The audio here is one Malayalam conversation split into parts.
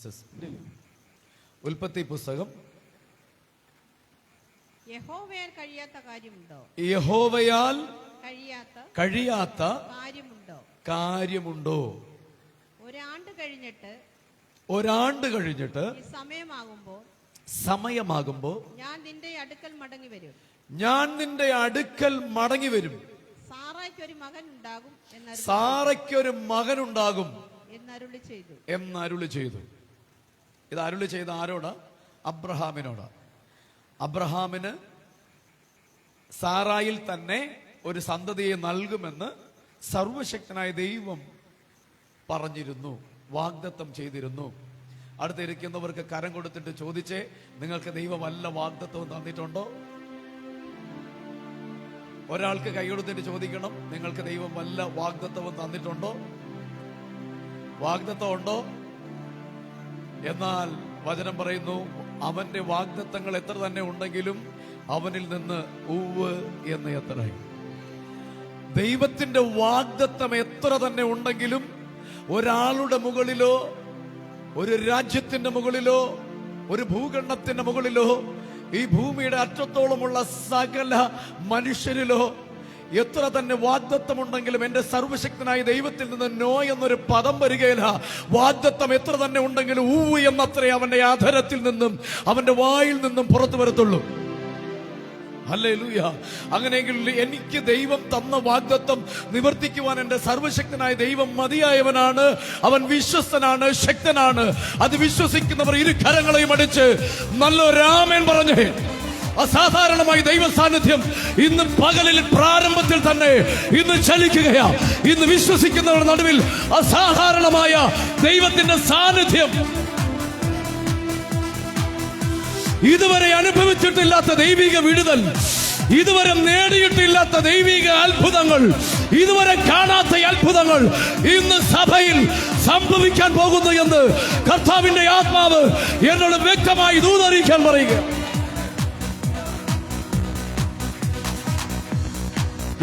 സിസ്റ്റേഴ്സ്. ഉൽപ്പത്തി പുസ്തകം. യഹോവയാൽ കഴിയാത്ത കാര്യമുണ്ടോ? യഹോവയാൽ കഴിയാത്ത കാര്യമുണ്ടോ? ഒരാണ്ട് കഴിഞ്ഞിട്ട് സമയമാകുമ്പോ ഞാൻ നിന്റെ അടുക്കൽ മടങ്ങി വരും. സാറയ്ക്കൊരു മകനുണ്ടാകും എന്നരുളി ചെയ്തു. ഇത് അരുളി ചെയ്ത ആരോടാ? അബ്രഹാമിനോടാ. അബ്രഹാമിന് സാറായിൽ തന്നെ ഒരു സന്തതിയെ നൽകുമെന്ന് സർവശക്തനായ ദൈവം പറഞ്ഞിരുന്നു, വാഗ്ദത്തം ചെയ്തിരുന്നു. അടുത്തിരിക്കുന്നവർക്ക് കരം കൊടുത്തിട്ട് ചോദിച്ചേ, നിങ്ങൾക്ക് ദൈവം വല്ല വാഗ്ദത്തവും തന്നിട്ടുണ്ടോ? ഒരാൾക്ക് കൈ കൊടുത്തിട്ട് ചോദിക്കണം, നിങ്ങൾക്ക് ദൈവം വല്ല വാഗ്ദത്തവും തന്നിട്ടുണ്ടോ? വാഗ്ദത്തം ഉണ്ടോ? എന്നാൽ വചനം പറയുന്നു, അവന്റെ വാഗ്ദത്തങ്ങൾ എത്ര തന്നെ ഉണ്ടെങ്കിലും അവനിൽ നിന്ന് ഉവ്വ് എന്ന് എത്ര. ദൈവത്തിന്റെ വാഗ്ദത്തം എത്ര തന്നെ ഉണ്ടെങ്കിലും ഒരാളുടെ മുകളിലോ ഒരു രാജ്യത്തിന്റെ മുകളിലോ ഒരു ഭൂഖണ്ഡത്തിന്റെ മുകളിലോ ഈ ഭൂമിയുടെ അറ്റത്തോളമുള്ള സകല മനുഷ്യരിലോ എത്ര തന്നെ വാഗ്ദത്തമുണ്ടെങ്കിലും എന്റെ സർവശക്തനായ ദൈവത്തിൽ നിന്ന് നോ എന്നൊരു പദം വരികയില്ല. വാഗ്ദത്തം എത്ര തന്നെ ഉണ്ടെങ്കിലും ഊവ് എന്നത്രേ അവന്റെ ആധരത്തിൽ നിന്നും അവന്റെ വായിൽ നിന്നും പുറത്തു വരത്തുള്ളൂ. ഹല്ലേലൂയ. അങ്ങനെയെങ്കിൽ എനിക്ക് ദൈവം തന്ന വാഗ്ദത്തം നിവർത്തിക്കുവാൻ എന്റെ സർവശക്തനായ ദൈവം മതിയായവനാണ്. അവൻ വിശ്വസ്തനാണ്, ശക്തനാണ്. അത് വിശ്വസിക്കുന്നവർ ഇരു കരങ്ങളെയും അടിച്ച് നല്ലൊരു ആമേൻ പറഞ്ഞേ. അസാധാരണമായി ദൈവ സാന്നിധ്യം ഇന്ന് പകലിൽ പ്രാരംഭത്തിൽ തന്നെ ഇന്ന് ചലിക്കുകയാ. ഇന്ന് വിശ്വസിക്കുന്നവരുടെ നടുവിൽ അസാധാരണമായ ദൈവത്തിന്റെ സാന്നിധ്യം, ഇതുവരെ അനുഭവിച്ചിട്ടില്ലാത്ത ദൈവിക വിടുതൽ, ഇതുവരെ നേടിയിട്ടില്ലാത്ത ദൈവിക അത്ഭുതങ്ങൾ, ഇതുവരെ കാണാത്ത അത്ഭുതങ്ങൾ ഇന്ന് സഭയിൽ സംഭവിക്കാൻ പോകുന്നു എന്ന് കർത്താവിന്റെ ആത്മാവ് എന്നോട് വ്യക്തമായി ദൂതറിയിക്കാൻ പറയുക.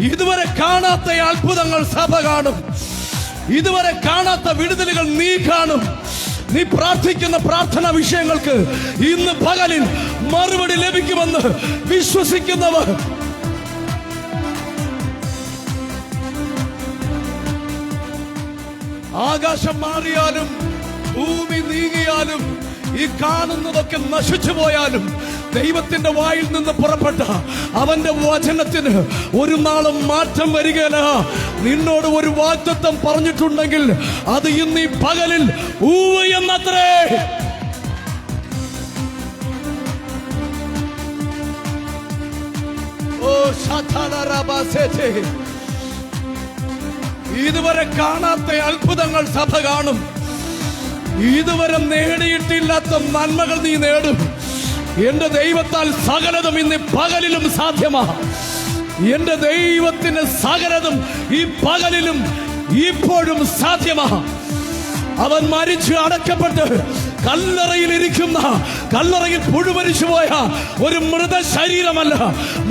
ഇതുവരെ കാണാത്ത അത്ഭുതങ്ങൾ സഭ കാണും. ഇതുവരെ കാണാത്ത വിടുതലുകൾ നീ കാണും. നീ പ്രാർത്ഥിക്കുന്ന പ്രാർത്ഥനാ വിഷയങ്ങൾക്ക് ഇന്ന് പകലിൽ മറുപടി ലഭിക്കുമെന്ന് വിശ്വസിക്കുന്നവർ ആകാശം മാറിയാലും ഭൂമി നീങ്ങിയാലും ഈ കാണുന്നതൊക്കെ നശിച്ചു പോയാലും ദൈവത്തിന്റെ വായിൽ നിന്ന് പുറപ്പെട്ട അവന്റെ വചനത്തിന് ഒരു നാളും മാറ്റം വരികയില്ല. നിന്നോട് ഒരു വാഗ്ദത്തം പറഞ്ഞിട്ടുണ്ടെങ്കിൽ അത് ഇന്ന് ഈ പകലിൽ ഊവ് എന്നത്രേ. ഇതുവരെ കാണാത്ത അത്ഭുതങ്ങൾ സഭ കാണും. ഇതുവരെ നേടിയിട്ടില്ലാത്ത നന്മകൾ നീ നേടും. എന്റെ ദൈവത്താൽ സകലതും ഇന്ന് പകലിലും സാധ്യമാണ്. എന്റെ ദൈവത്തിന് സകലതും ഈ പകലിലും ഇപ്പോഴും സാധ്യമാണ്. അവൻ മരിച്ചു അടക്കപ്പെട്ട് കല്ലറയിൽ ഇരിക്കുന്ന, കല്ലറയിൽ പുഴുമരിച്ചു പോയ ഒരു മൃത ശരീരമല്ല,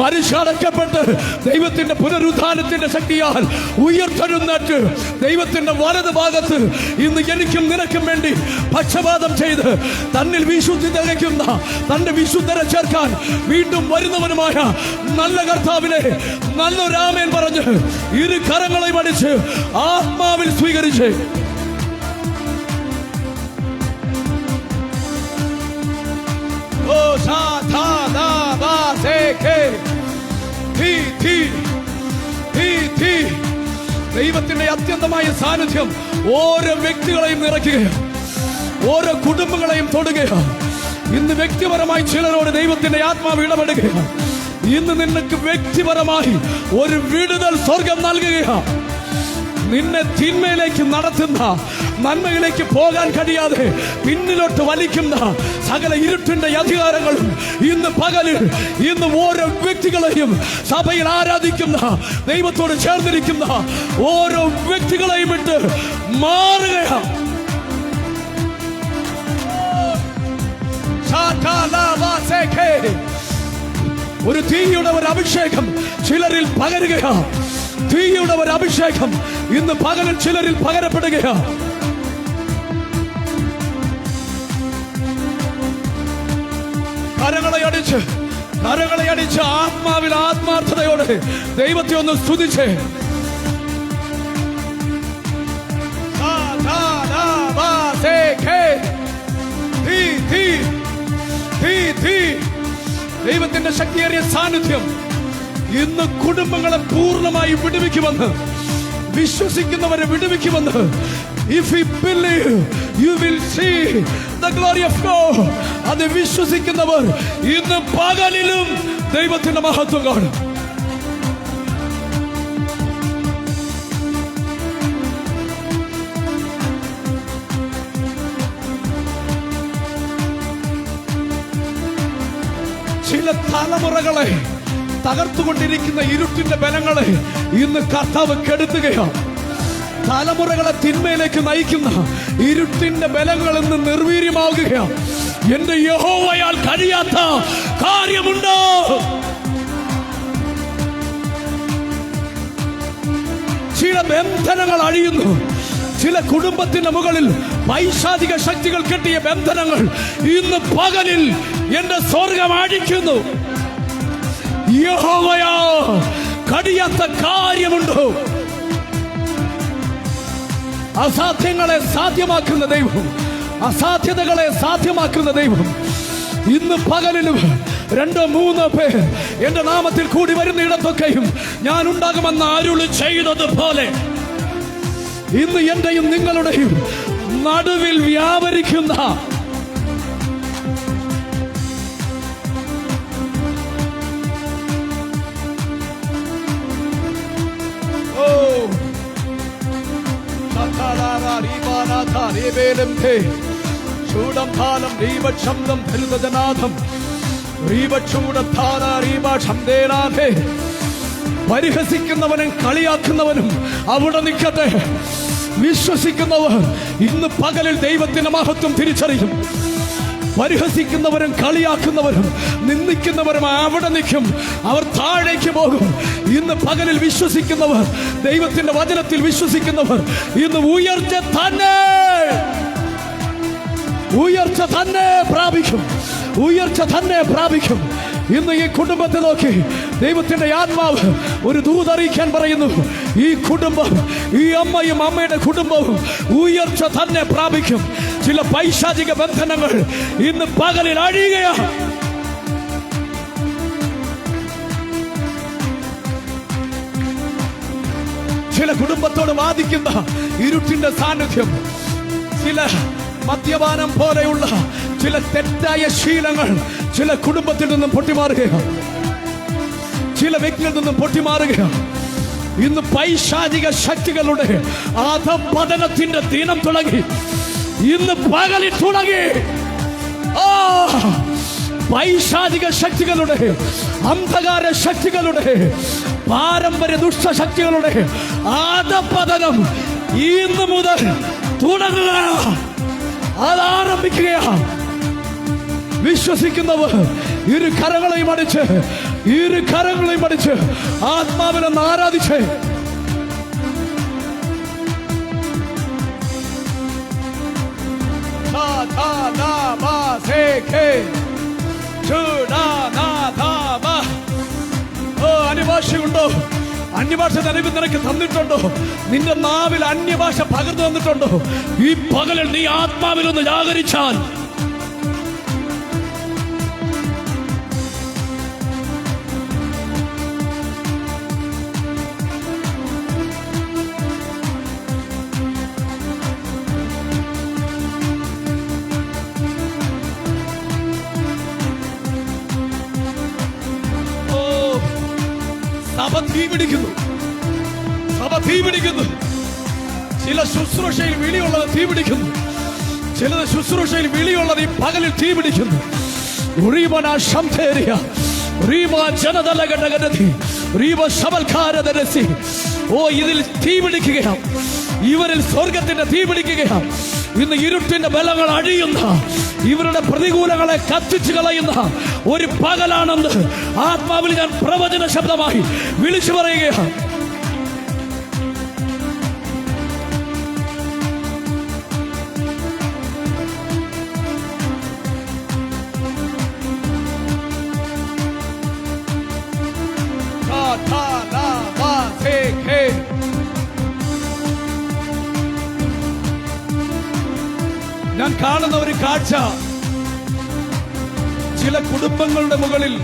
മരിച്ചടക്കപ്പെട്ട് ദൈവത്തിന്റെ പുനരുദ്ധാനത്തിന്റെ ശക്തിയാൽ ഉയർത്തെഴുന്നേറ്റ് ദൈവത്തിന്റെ വലത് ഭാഗത്ത് ഇന്ന് എനിക്കും നിനക്കും വേണ്ടി പക്ഷപാതം ചെയ്ത് തന്നിൽ വിശുദ്ധി തികയ്ക്കുന്ന, തന്റെ വിശുദ്ധരെ ചേർക്കാൻ വീണ്ടും വരുന്നവനുമായ നല്ല കർത്താവിനെ നല്ലൊരു ആമേൻ പറഞ്ഞ് ഇരു കരങ്ങളെയും അടിച്ച് ആത്മാവിൽ സ്വീകരിച്ച് ദൈവത്തിന്റെ അത്യന്തമായ സാന്നിധ്യം ഓരോ വ്യക്തികളെയും നിറയ്ക്കുകയാണ്, ഓരോ കുടുംബങ്ങളെയും തൊടുകയാണ്. ഇന്ന് വ്യക്തിപരമായി ചിലരോട് ദൈവത്തിന്റെ ആത്മാവ് ഇടപെടുകയാണ്. ഇന്ന് നിനക്ക് വ്യക്തിപരമായി ഒരു വിടുതൽ സ്വർഗം നൽകുകയാണ്. നിന്നെ തിന്മയിലേക്ക് നടത്തുന്ന, നന്മയിലേക്ക് പോകാൻ കഴിയാതെ പിന്നിലോട്ട് വലിക്കുന്ന സകല ഇരുട്ടിന്റെ അധികാരങ്ങളും ഇന്ന് പകലിൽ ഇന്ന് ഓരോ വ്യക്തികളെയും സഭയിൽ ആരാധിക്കുന്ന, ദൈവത്തോട് ചേർന്നിരിക്കുന്ന ഓരോ വ്യക്തികളെയും വിട്ട് മാറുകയാണ്. ഒരു തീയുടെ ഒരു അഭിഷേകം ചിലരിൽ പകരുകയാണ്. തീയുടെ ഒരു അഭിഷേകം ഇന്ന് പകലിൽ ചിലരിൽ പകരപ്പെടുകയാണ്. കരങ്ങളെ അടിച്ച് ആത്മാവിൽ ആത്മാർത്ഥതയോടെ ദൈവത്തെ ഒന്ന് സ്തുതിച്ചേ. ദൈവത്തിന്റെ ശക്തിയേറിയ സാന്നിധ്യം ഇന്ന് കുടുംബങ്ങളെ പൂർണ്ണമായി വിടുവിക്കുമെന്ന്, വിശ്വസിക്കുന്നവരെ വിടുവിക്കുമെന്ന്. If we believe, you will see the glory of God. അത് വിശ്വസിക്കുന്നവർ ഇന്ന് പകലിലും ദൈവത്തിന്റെ മഹത്വം കാണും. ചില തലമുറകളെ തകർത്തുകൊണ്ടിരിക്കുന്ന ഇരുട്ടിന്റെ ബലങ്ങളെ ഇന്ന് കർത്താവ് കെടുത്തുകയാണ്. തലമുറകളെ തിന്മയിലേക്ക് നയിക്കുന്ന ഇരുട്ടിന്റെ ബലങ്ങൾ ഇന്ന് നിർവീര്യമാവുകയാണ്. എന്റെ യഹോവയാൽ കഴിയാത്ത കാര്യമുണ്ടോ? ചില ബന്ധനങ്ങൾ അഴിയുന്നു. ചില കുടുംബത്തിന്റെ മുകളിൽ പൈശാചിക ശക്തികൾ കെട്ടിയ ബന്ധനങ്ങൾ ഇന്ന് പകലിൽ എന്റെ സ്വർഗം അഴിക്കുന്നു. യഹോവയാ കഴിയാത്ത കാര്യമുണ്ടോ? അസാധ്യങ്ങളെ സാധ്യമാക്കുന്ന ദൈവം, അസാധ്യതകളെ സാധ്യമാക്കുന്ന ദൈവം ഇന്ന് പകലിലും 2-3 പേർ എന്റെ നാമത്തിൽ കൂടി വരുന്നിടത്തൊക്കെയും ഞാൻ ഉണ്ടാകുമെന്ന് അരുളി ചെയ്തതുപോലെ ഇന്ന് എന്റെയും നിങ്ങളുടെയും നടുവിൽ വ്യാപരിക്കുന്ന പരിഹസിക്കുന്നവനും കളിയാക്കുന്നവനും അവിടെ നിൽക്കട്ടെ. വിശ്വസിക്കുന്നവർ ഇന്ന് പകലിൽ ദൈവത്തിന്റെ മഹത്വം തിരിച്ചറിയും. പരിഹസിക്കുന്നവരും കളിയാക്കുന്നവരും നിന്ദിക്കുന്നവരും അവിടെ നിൽക്കും. അവർ താഴേക്ക് പോകും. ഇന്ന് പകലിൽ വിശ്വസിക്കുന്നവർ, ദൈവത്തിന്റെ വചനത്തിൽ വിശ്വസിക്കുന്നവർ ഇന്ന് ഉയർച്ച തന്നെ പ്രാപിക്കും. ഉയർച്ച തന്നെ പ്രാപിക്കും. ഇന്ന് ഈ കുടുംബത്തെ നോക്കി ദൈവത്തിന്റെ ആത്മാവ് ഒരു ദൂതറിയിക്കാൻ പറയുന്നു. ഈ കുടുംബം, ഈ അമ്മയും അമ്മയുടെ കുടുംബവും ഉയർച്ച തന്നെ പ്രാപിക്കും. ചില പൈശാചിക ബന്ധനങ്ങൾ ഇന്ന് പകലിൽ അഴിയുകയാണ്. ചില കുടുംബത്തോട് വാദിക്കുന്ന ഇരുട്ടിന്റെ സാന്നിധ്യം, ചില മദ്യപാനം പോലെയുള്ള ചില തെറ്റായ ശീലങ്ങൾ ചില കുടുംബത്തിൽ നിന്നും പൊട്ടിമാറുകയാണ്. ചില വ്യക്തികളിൽ നിന്നും പൊട്ടിമാറുകയാണ്. ഇന്ന് പൈശാചിക ശക്തികളുടെ അധപതനത്തിന്റെ ദിനം തുടങ്ങി. ഇന്ന് പകലിൽ തുടങ്ങി. പൈശാചിക ശക്തികളുടെ, അന്ധകാര ശക്തികളുടെ, പാരമ്പര്യ ദുഷ്ടശക്തികളുടെ അധപതനം ഇന്ന് മുതൽ തുടങ്ങുക. അതാരംഭിക്കുകയാണ്. വിശ്വസിക്കുന്നവർ ഇരു കരങ്ങളെയും അടിച്ച് ആത്മാവിനെന്ന് ആരാധിച്ച് അന്യഭാഷയുണ്ടോ? അന്യഭാഷ നിനക്ക് തന്നിട്ടുണ്ടോ? നിന്റെ നാവിൽ അന്യഭാഷ പകർന്നു തന്നിട്ടുണ്ടോ? ഈ പകലിൽ നീ ആത്മാവിലൊന്ന് ജാഗരിച്ചാൽ സഭ തീപിടിക്കുന്നു. ചില ശുശ്രൂഷയിൽ വിളിയുള്ളത് തീപിടിക്കുന്നു. ചിലത് ശുശ്രൂഷയിൽ വിളിയുള്ളത് ഈ പകലിൽ തീപിടിക്കുന്നു. ഇതിൽ തീപിടിക്കുകയാണ്. ഇവരിൽ സ്വർഗത്തിന്റെ തീപിടിക്കുകയാണ്. ഇന്ന് ഇരുട്ടിന്റെ ബലങ്ങൾ അഴിയുന്ന, ഇവരുടെ പ്രതികൂലങ്ങളെ കത്തിച്ചു കളയുന്ന ഒരു പകലാണെന്ന് ആത്മാവിൽ ഞാൻ പ്രവചന ശബ്ദമായി വിളിച്ചു പറയുകയാണ്. ഞാൻ കാണുന്ന ഒരു കാഴ്ച, ചില കുടുംബങ്ങളുടെ മുകളിൽ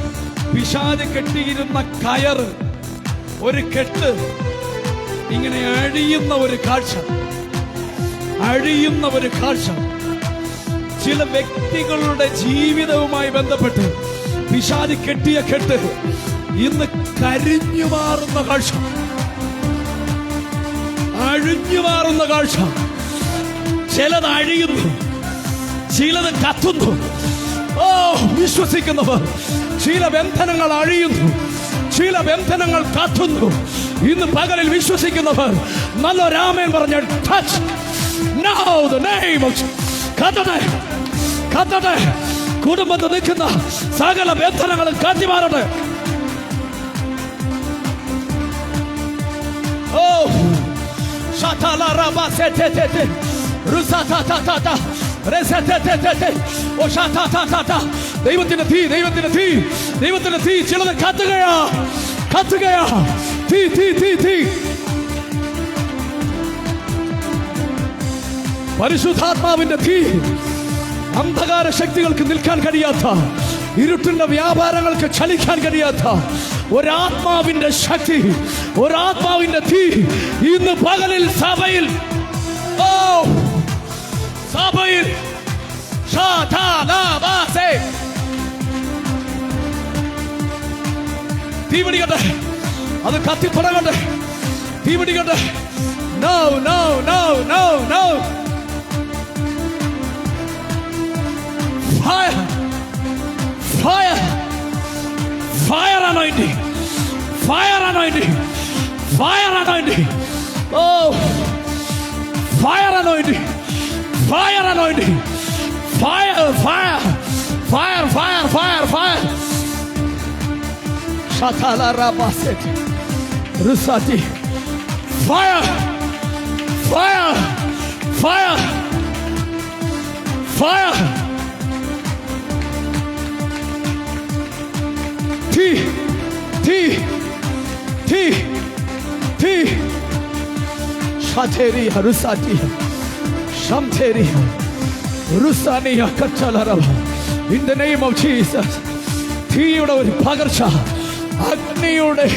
പിശാച് കെട്ടിയിരുന്ന കയറ്, ഒരു കെട്ട് ഇങ്ങനെ അഴിയുന്ന ഒരു കാഴ്ച, അഴിയുന്ന ഒരു കാഴ്ച. ചില വ്യക്തികളുടെ ജീവിതവുമായി ബന്ധപ്പെട്ട് പിശാച് കെട്ടിയ കെട്ട് ഇന്ന് കരിഞ്ഞു മാറുന്ന കാഴ്ച, അഴിഞ്ഞു മാറുന്ന കാഴ്ച. ചിലത് അഴിയുന്നു, ചിലത് കത്തുന്നു. ഓ, വിശ്വസിക്കുന്നവർ, ചില ബന്ധനങ്ങൾ അഴിയുന്നു, ചില ബന്ധനങ്ങൾ കത്തുന്നു. ഇന്ന് പകലിൽ വിശ്വസിക്കുന്നവർ നല്ലൊരാമേൻ പറഞ്ഞ touch now the name of കത്തട്ടെ, കത്തട്ടെ. കുടുംബത്തിൽ നിൽക്കുന്ന സകല ബന്ധനങ്ങളും കത്തിമാറട്ടെ. ഓ, ദൈവത്തിന്റെ തീ, ദൈവത്തിന്റെ തീ, ദൈവത്തിന്റെ തീ. ചിലത് കത്തുകയാ, കത്തുകയാ. തീ, തീ, തീ, തീ. പരിശുദ്ധാത്മാവിന്റെ തീ. അന്ധകാര ശക്തികൾക്ക് നിൽക്കാൻ കഴിയാത്ത, ഇരുട്ടിന്റെ വ്യാപാരങ്ങൾക്ക് ചലിക്കാൻ കഴിയാത്ത ഒരാത്മാവിന്റെ ശക്തി, ഒരാത്മാവിന്റെ തീ ഇന്ന് പകലിൽ സഭയിൽ, ഓ സഭയിൽ തീ പിടിക്കട്ടെ, അത് കത്തിത്തുടങ്ങട്ടെ, തീ പിടിക്കട്ടെ. No, no, no, no, no. Fire, fire, fire anointing, fire anointing, fire anointing. Oh, fire anointing, fire anointing, fire, fire, fire, fire, fire, fire. Shatala rabaset, rusati, fire, fire, fire, fire. T, T, T, T. Shateria, Rusatia, Shamteria, Rusania, Kachalarava. In the name of Jesus. Theodo Pagarcha, Agniude,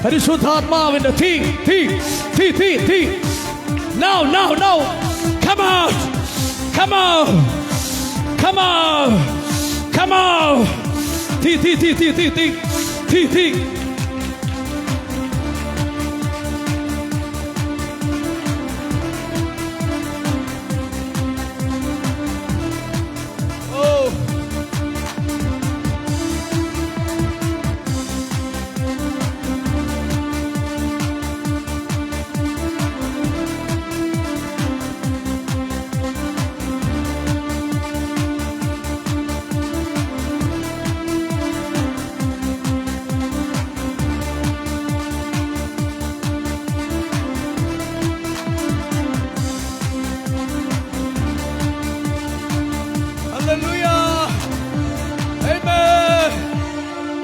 Parisuthatma, T, T, T, T, T. Now, now, now. Come out, come out, come out, come out. T, T, T, T, T, T, T, T. Oh.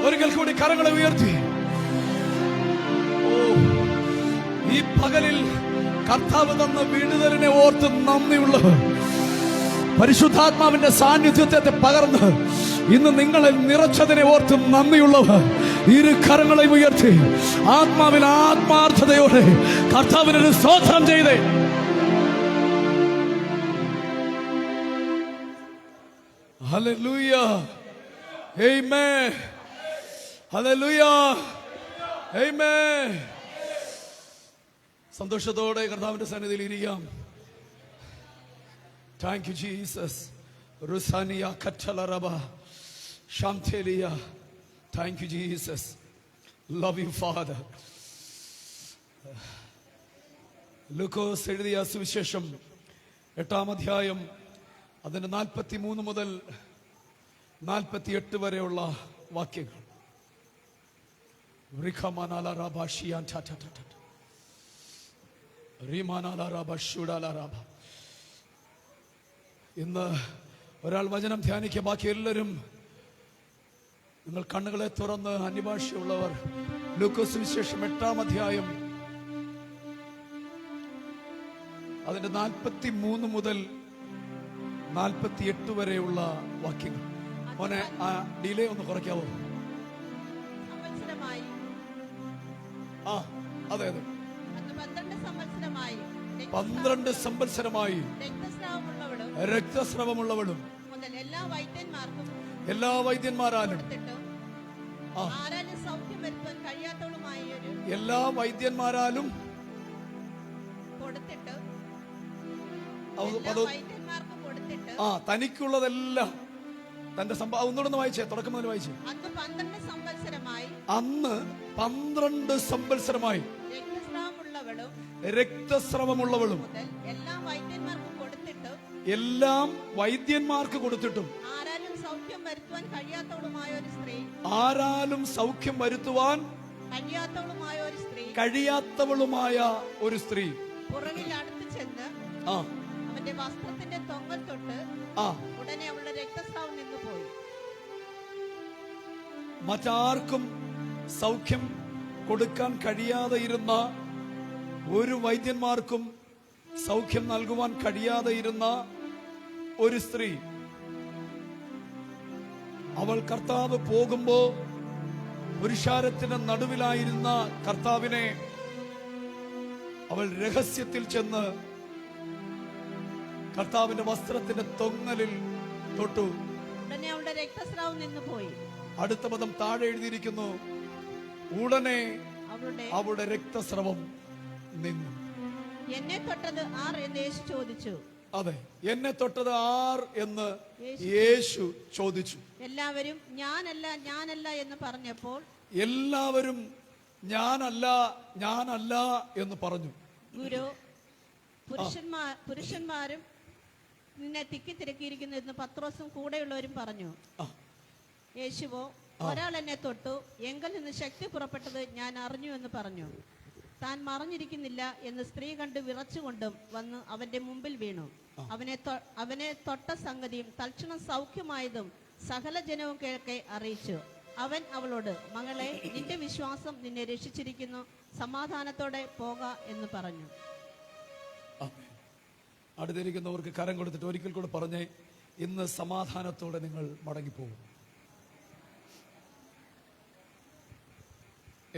ഒരിക്കൽ കൂടി കരങ്ങളെ ഉയർത്തി. ഈ പകലിൽ കർത്താവ് തന്ന വിടുതലിനെ ഓർത്ത് നന്ദിയുള്ളവർ, പരിശുദ്ധാത്മാവിന്റെ സാന്നിധ്യത്തെ പകർന്ന് ഇന്ന് നിങ്ങളെ നിറച്ചതിനെ ഓർത്ത് നന്ദിയുള്ളവർ ഇരു കരങ്ങളെ ഉയർത്തി ആത്മാവിൽ ആത്മാർത്ഥതയോടെ കർത്താവിനൊരു സ്തോത്രം ചെയ്തേ. Hallelujah. Amen. Hallelujah. Amen. സന്തോഷത്തോടെ കർത്താവിന്റെ സന്നിധിയിൽ ഇരിക്കാം. Thank you Jesus. Rusania Katalaraba Shantelia. Thank you Jesus. Love you Father. ലൂക്കോസ് എഴുതിയ സുവിശേഷം 8-ാം അധ്യായം അതിന്റെ 43 മുതൽ 48 വരെയുള്ള വാക്യങ്ങൾ. ഇന്ന് ഒരാൾ വചനം ധ്യാനിക്കുക, ബാക്കി എല്ലാവരും നിങ്ങൾ കണ്ണുകളെ തുറന്ന് അന്യഭാഷയുള്ളവർ ലൂക്കോസ് സുവിശേഷം 8-ാം അധ്യായം അതിന്റെ 43 മുതൽ 48 വരെയുള്ള വാക്യങ്ങൾ. മോനെ ആ ഡിലേ ഒന്ന് കുറയ്ക്കാവോ? സംവത്സരമായി ആ അതെ അതെ. അന്ന് 12 സംവത്സരമായി 12 സംവത്സരമായി രക്തസ്രാവമുള്ളവളും രക്തസ്രവമുള്ളവളും മുതൽ എല്ലാ വൈദ്യന്മാർക്കും എല്ലാ വൈദ്യന്മാരാലും കൊടുത്തിട്ടും ആ ആരാലും സൗഖ്യം വരുത്താൻ കഴിയാത്തവളുമായ ഒരു എല്ലാ വൈദ്യന്മാരാലും കൊടുത്തിട്ട് അത് എല്ലാ അത് വൈദ്യന്മാർക്കും കൊടുത്തിട്ട് ആ തനിക്കുള്ളതെല്ലാം തന്റെ ഒന്നുകൂടെ വായിച്ചേ, തുടക്കം മുതൽ വായിച്ചേ. അന്ന് 12 സംവത്സരമായി അന്ന് 12 സംവത്സരമായി രക്തസ്രാവമുള്ളവളും രക്തസ്രവമുള്ളവളും മുതൽ എല്ലാ വൈദ്യന്മാർക്കും കൊടുത്തിട്ട് എല്ലാം വൈദ്യന്മാർക്ക് കൊടുത്തിട്ടും ആരാലും സൗഖ്യം വരുത്തുവാൻ കഴിയാത്തവളുമായ ഒരു സ്ത്രീ ആരാലും സൗഖ്യം വരുത്തുവാൻ കഴിയാത്തവളുമായ ഒരു സ്ത്രീ കഴിയാത്തവളുമായ ഒരു സ്ത്രീ പുറകിൽ അടുത്ത് ചെന്ന് ആ അവന്റെ വസ്ത്രത്തിന്റെ തൊങ്ങൽ തൊട്ട് ആ ഉടനെ അവളുടെ രക്തസ്രാവം നിന്നു പോയി. മറ്റാർക്കും സൗഖ്യം കൊടുക്കാൻ കഴിയാതെ ഇരുന്ന ഒരു വൈദ്യന്മാർക്കും സൗഖ്യം നൽകുവാൻ കഴിയാതെ ഇരുന്ന ഒരു സ്ത്രീ, അവൾ കർത്താവ് പോകുമ്പോ പുരുഷാരത്തിന്റെ നടുവിലായിരുന്ന കർത്താവിനെ അവൾ രഹസ്യത്തിൽ ചെന്ന് കർത്താവിന്റെ വസ്ത്രത്തിന്റെ തൊങ്ങലിൽ തൊട്ടു. ഉടനെ അവളുടെ രക്തസ്രാവം നിന്നു പോയി. അടുത്ത പദം താഴെ എഴുതിയിരിക്കുന്നു, ഉടനെ അവളുടെ അവളുടെ രക്തസ്രവം നിന്നു. എന്നെ തൊട്ടത് ആർ എന്ന് യേശു ചോദിച്ചു. അതെ, എന്നെ തൊട്ടത് ആർ എന്ന് യേശു ചോദിച്ചു. എല്ലാവരും ഞാനല്ല ഞാനല്ല എന്ന് പറഞ്ഞപ്പോൾ എല്ലാവരും ഞാനല്ല ഞാനല്ല എന്ന് പറഞ്ഞു. ഗുരു, പുരുഷന്മാരും നിന്നെ തിക്കി തിരക്കിയിരിക്കുന്നു എന്ന് പത്രോസും കൂടെയുള്ളവരും പറഞ്ഞു. ആ, യേശുവോ, ഒരാൾ എന്നെ തൊട്ടു, എങ്കിൽ നിന്ന് ശക്തി പുറപ്പെട്ടത് ഞാൻ അറിഞ്ഞു എന്ന് പറഞ്ഞു. താൻ മറഞ്ഞിരിക്കുന്നില്ല എന്ന് സ്ത്രീ കണ്ട് വിറച്ചുകൊണ്ടും വന്ന് അവന്റെ മുമ്പിൽ വീണു. അവനെ തൊട്ട സംഗതിയും തൽക്ഷണം സൗഖ്യമായതും സകല ജനവും കേൾക്കെ അറിയിച്ചു. അവൻ അവളോട്, മകളെ, നിന്റെ വിശ്വാസം നിന്നെ രക്ഷിച്ചിരിക്കുന്നു, സമാധാനത്തോടെ പോക എന്ന് പറഞ്ഞു. ആമേൻ. അടുത്തിരിക്കുന്നവർക്ക് കരം കൊടുത്തിട്ട് ഒരിക്കൽ കൂടെ പറഞ്ഞേ, ഇന്ന് സമാധാനത്തോടെ നിങ്ങൾ മടങ്ങിപ്പോകും.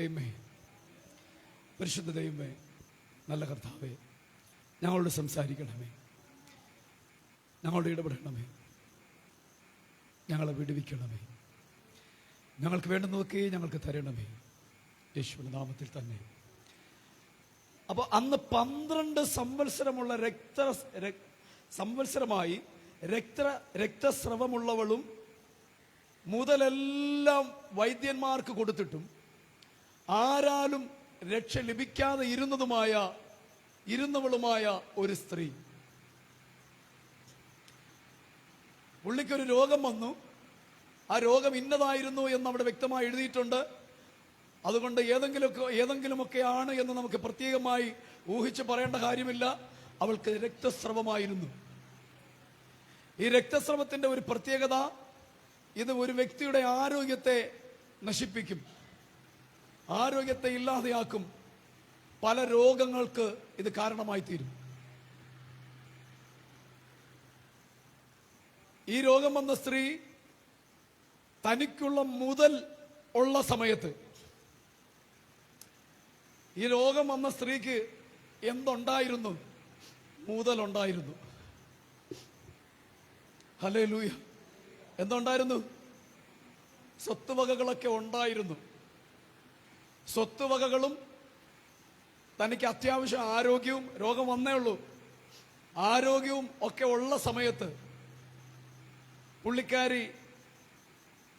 ആമേൻ. പരിശുദ്ധ ദൈവമേ, നല്ല കർത്താവേ, ഞങ്ങളോട് സംസാരിക്കണമേ, ഞങ്ങളോട് ഇടപെടണമേ, ഞങ്ങളെ വിടുവിക്കണമേ, ഞങ്ങൾക്ക് വേണ്ടുന്നതൊക്കെ ഞങ്ങൾക്ക് തരണമേ, യേശുവിന്റെ നാമത്തിൽ തന്നെ. അപ്പൊ അന്ന് 12 സംവത്സരമുള്ള സംവത്സരമായി രക്തസ്രവമുള്ളവളും മുതലെല്ലാം വൈദ്യന്മാർക്ക് കൊടുത്തിട്ടും ആരാലും രക്ഷ ലഭിക്കാതെ ഇരുന്നവളുമായ ഒരു സ്ത്രീ. പുള്ളിക്കൊരു രോഗം വന്നു. ആ രോഗം ഇന്നതായിരുന്നു എന്ന് അവിടെ വ്യക്തമായി എഴുതിയിട്ടുണ്ട്. അതുകൊണ്ട് ഏതെങ്കിലുമൊക്കെയാണ് എന്ന് നമുക്ക് പ്രത്യേകമായി ഊഹിച്ച് പറയേണ്ട കാര്യമില്ല. അവൾക്ക് രക്തസ്രവമായിരുന്നു. ഈ രക്തസ്രവത്തിന്റെ ഒരു പ്രത്യേകത, ഇത് ഒരു വ്യക്തിയുടെ ആരോഗ്യത്തെ നശിപ്പിക്കും, ആരോഗ്യത്തെ ഇല്ലാതെയാക്കും, പല രോഗങ്ങൾക്ക് ഇത് കാരണമായി തീരും. ഈ രോഗം വന്ന സ്ത്രീ തനിക്കുള്ള മുതൽ ഉള്ള സമയത്ത്, ഈ രോഗം വന്ന സ്ത്രീക്ക് എന്തുണ്ടായിരുന്നു? മുതലുണ്ടായിരുന്നു. ഹല്ലേലൂയ. എന്തുണ്ടായിരുന്നു? സ്വത്തുവകകളൊക്കെ ഉണ്ടായിരുന്നു. സ്വത്തുവകകളും തനിക്ക് അത്യാവശ്യം ആരോഗ്യവും, രോഗം വന്നേ ഉള്ളൂ, ആരോഗ്യവും ഒക്കെ ഉള്ള സമയത്ത് പുള്ളിക്കാരി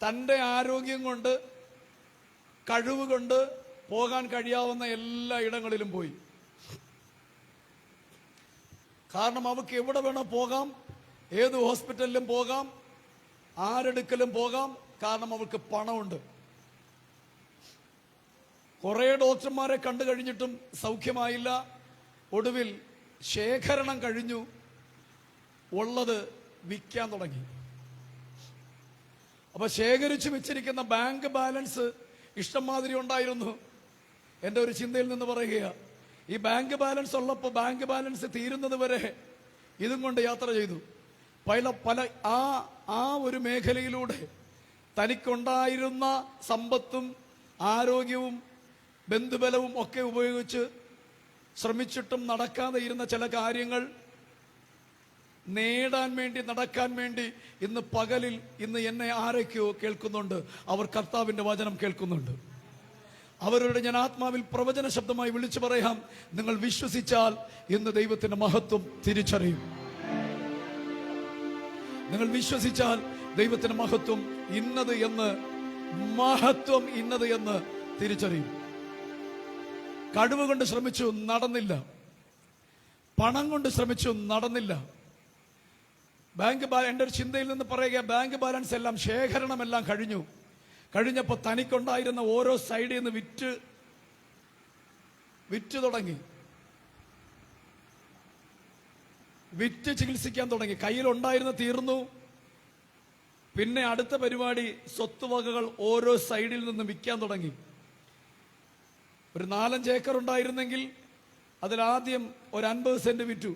തൻ്റെ ആരോഗ്യം കൊണ്ട്, കഴിവ് കൊണ്ട് പോകാൻ കഴിയാവുന്ന എല്ലാ ഇടങ്ങളിലും പോയി. കാരണം അവർക്ക് എവിടെ വേണോ പോകാം, ഏത് ഹോസ്പിറ്റലിലും പോകാം, ആരെടുക്കലും പോകാം. കാരണം അവർക്ക് പണമുണ്ട്. കുറെ ഡോക്ടർമാരെ കണ്ടു കഴിഞ്ഞിട്ടും സൗഖ്യമായില്ല. ഒടുവിൽ ശേഖരണം കഴിഞ്ഞു, ഉള്ളത് വിൽക്കാൻ തുടങ്ങി. അപ്പൊ ശേഖരിച്ചു വെച്ചിരിക്കുന്ന ബാങ്ക് ബാലൻസ് ഇഷ്ടംമാതിരി ഉണ്ടായിരുന്നു. എൻ്റെ ഒരു ചിന്തയിൽ നിന്ന് പറയുക, ഈ ബാങ്ക് ബാലൻസ് ഉള്ളപ്പോൾ ബാങ്ക് ബാലൻസ് തീരുന്നത് വരെ ഇതും കൊണ്ട് യാത്ര ചെയ്തു. പല ആ ഒരു മേഖലയിലൂടെ തനിക്കുണ്ടായിരുന്ന സമ്പത്തും ആരോഗ്യവും ബന്ധുബലവും ഒക്കെ ഉപയോഗിച്ച് ശ്രമിച്ചിട്ടും നടക്കാതെ ഇരുന്ന ചില കാര്യങ്ങൾ നേടാൻ വേണ്ടി, നടക്കാൻ വേണ്ടി ഇന്ന് പകലിൽ ഇന്ന് എന്നെ ആരൊക്കെയോ കേൾക്കുന്നുണ്ട്. അവർ കർത്താവിന്റെ വചനം കേൾക്കുന്നുണ്ട്. അവരോട് ഞാൻ ആത്മാവിൽ പ്രവചന ശബ്ദമായി വിളിച്ചു പറയാം, നിങ്ങൾ വിശ്വസിച്ചാൽ ഇന്ന് ദൈവത്തിന്റെ മഹത്വം തിരിച്ചറിയും. നിങ്ങൾ വിശ്വസിച്ചാൽ ദൈവത്തിന്റെ മഹത്വം ഇന്നത് എന്ന് തിരിച്ചറിയും. കഴിവ് കൊണ്ട് ശ്രമിച്ചു, നടന്നില്ല. പണം കൊണ്ട് ശ്രമിച്ചു, നടന്നില്ല. എൻ്റെ ഒരു ചിന്തയിൽ നിന്ന് പറയുക, ബാങ്ക് ബാലൻസ് എല്ലാം, ശേഖരണമെല്ലാം കഴിഞ്ഞപ്പോൾ തനിക്കുണ്ടായിരുന്ന ഓരോ സൈഡിൽ നിന്ന് വിറ്റ് തുടങ്ങി. വിറ്റ് ചികിത്സിക്കാൻ തുടങ്ങി. കയ്യിലുണ്ടായിരുന്ന തീർന്നു. പിന്നെ അടുത്ത പരിപാടി, സ്വത്തുവകകൾ ഓരോ സൈഡിൽ നിന്ന് വിൽക്കാൻ തുടങ്ങി. ഒരു 4-5 ഏക്കർ ഉണ്ടായിരുന്നെങ്കിൽ അതിലാദ്യം ഒരു 50 സെന്റ് വിറ്റു.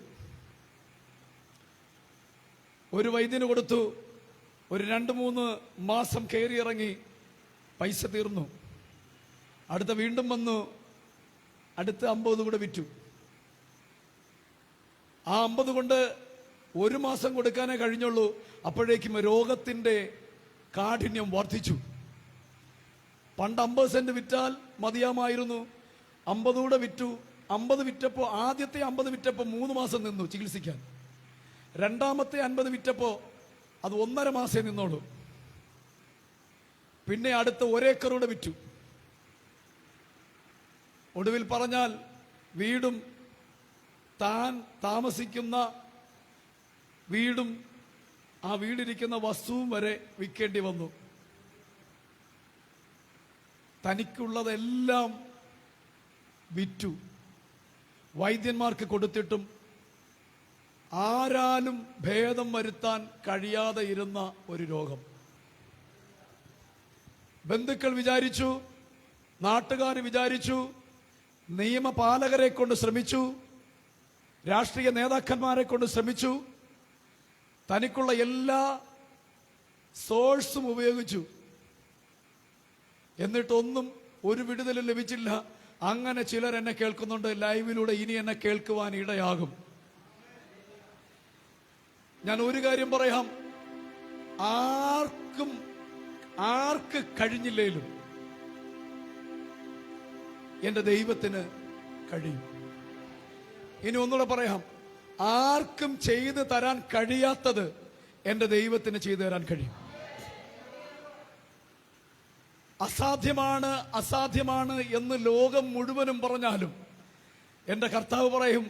ഒരു വൈദ്യന് കൊടുത്തു. ഒരു 2-3 മാസം കയറി ഇറങ്ങി, പൈസ തീർന്നു. അടുത്ത വീണ്ടും വന്നു, അടുത്ത 50 കൂടെ വിറ്റു. ആ 50 കൊണ്ട് 1 മാസം കൊടുക്കാനേ കഴിഞ്ഞുള്ളൂ. അപ്പോഴേക്കും രോഗത്തിന്റെ കാഠിന്യം വർദ്ധിച്ചു. പണ്ട് 50 സെന്റ് വിറ്റാൽ മതിയാമായിരുന്നു. 50 കൂടെ വിറ്റു. 50 വിറ്റപ്പോ, ആദ്യത്തെ 50 വിറ്റപ്പോ 3 മാസം നിന്നു ചികിത്സിക്കാൻ. രണ്ടാമത്തെ 50 വിറ്റപ്പോ അത് 1.5 മാസേ നിന്നോളൂ. പിന്നെ അടുത്ത 1 ഏക്കർ കൂടെ വിറ്റു. ഒടുവിൽ പറഞ്ഞാൽ വീടും താൻ താമസിക്കുന്ന വീടും ആ വീടിരിക്കുന്ന വസ്തുവും വരെ വിൽക്കേണ്ടി വന്നു. തനിക്കുള്ളതെല്ലാം വിറ്റു. വൈദ്യന്മാർക്ക് കൊടുത്തിട്ടും ആരാലും ഭേദം വരുത്താൻ കഴിയാതെ ഇരുന്ന ഒരു രോഗം. ബന്ധുക്കൾ വിചാരിച്ചു, നാട്ടുകാർ വിചാരിച്ചു, നിയമപാലകരെ കൊണ്ട് ശ്രമിച്ചു, രാഷ്ട്രീയ നേതാക്കന്മാരെ കൊണ്ട് ശ്രമിച്ചു, തനിക്കുള്ള എല്ലാ സോഴ്സും ഉപയോഗിച്ചു. എന്നിട്ടൊന്നും ഒരു വിടുതലും ലഭിച്ചില്ല. അങ്ങനെ ചിലർ എന്നെ കേൾക്കുന്നുണ്ട് ലൈവിലൂടെ, ഇനി എന്നെ കേൾക്കുവാൻ ഇടയാകും. ഞാൻ ഒരു കാര്യം പറയാം, ആർക്ക് കഴിഞ്ഞില്ലേലും എന്റെ ദൈവത്തിന് കഴിയും. ഇനി ഒന്നുകൂടെ പറയാം, ആർക്കും ചെയ്തു തരാൻ കഴിയാത്തത് എന്റെ ദൈവത്തിന് ചെയ്തു തരാൻ കഴിയും. അസാധ്യമാണ് എന്ന് ലോകം മുഴുവനും പറഞ്ഞാലും എന്റെ കർത്താവ് പറയും,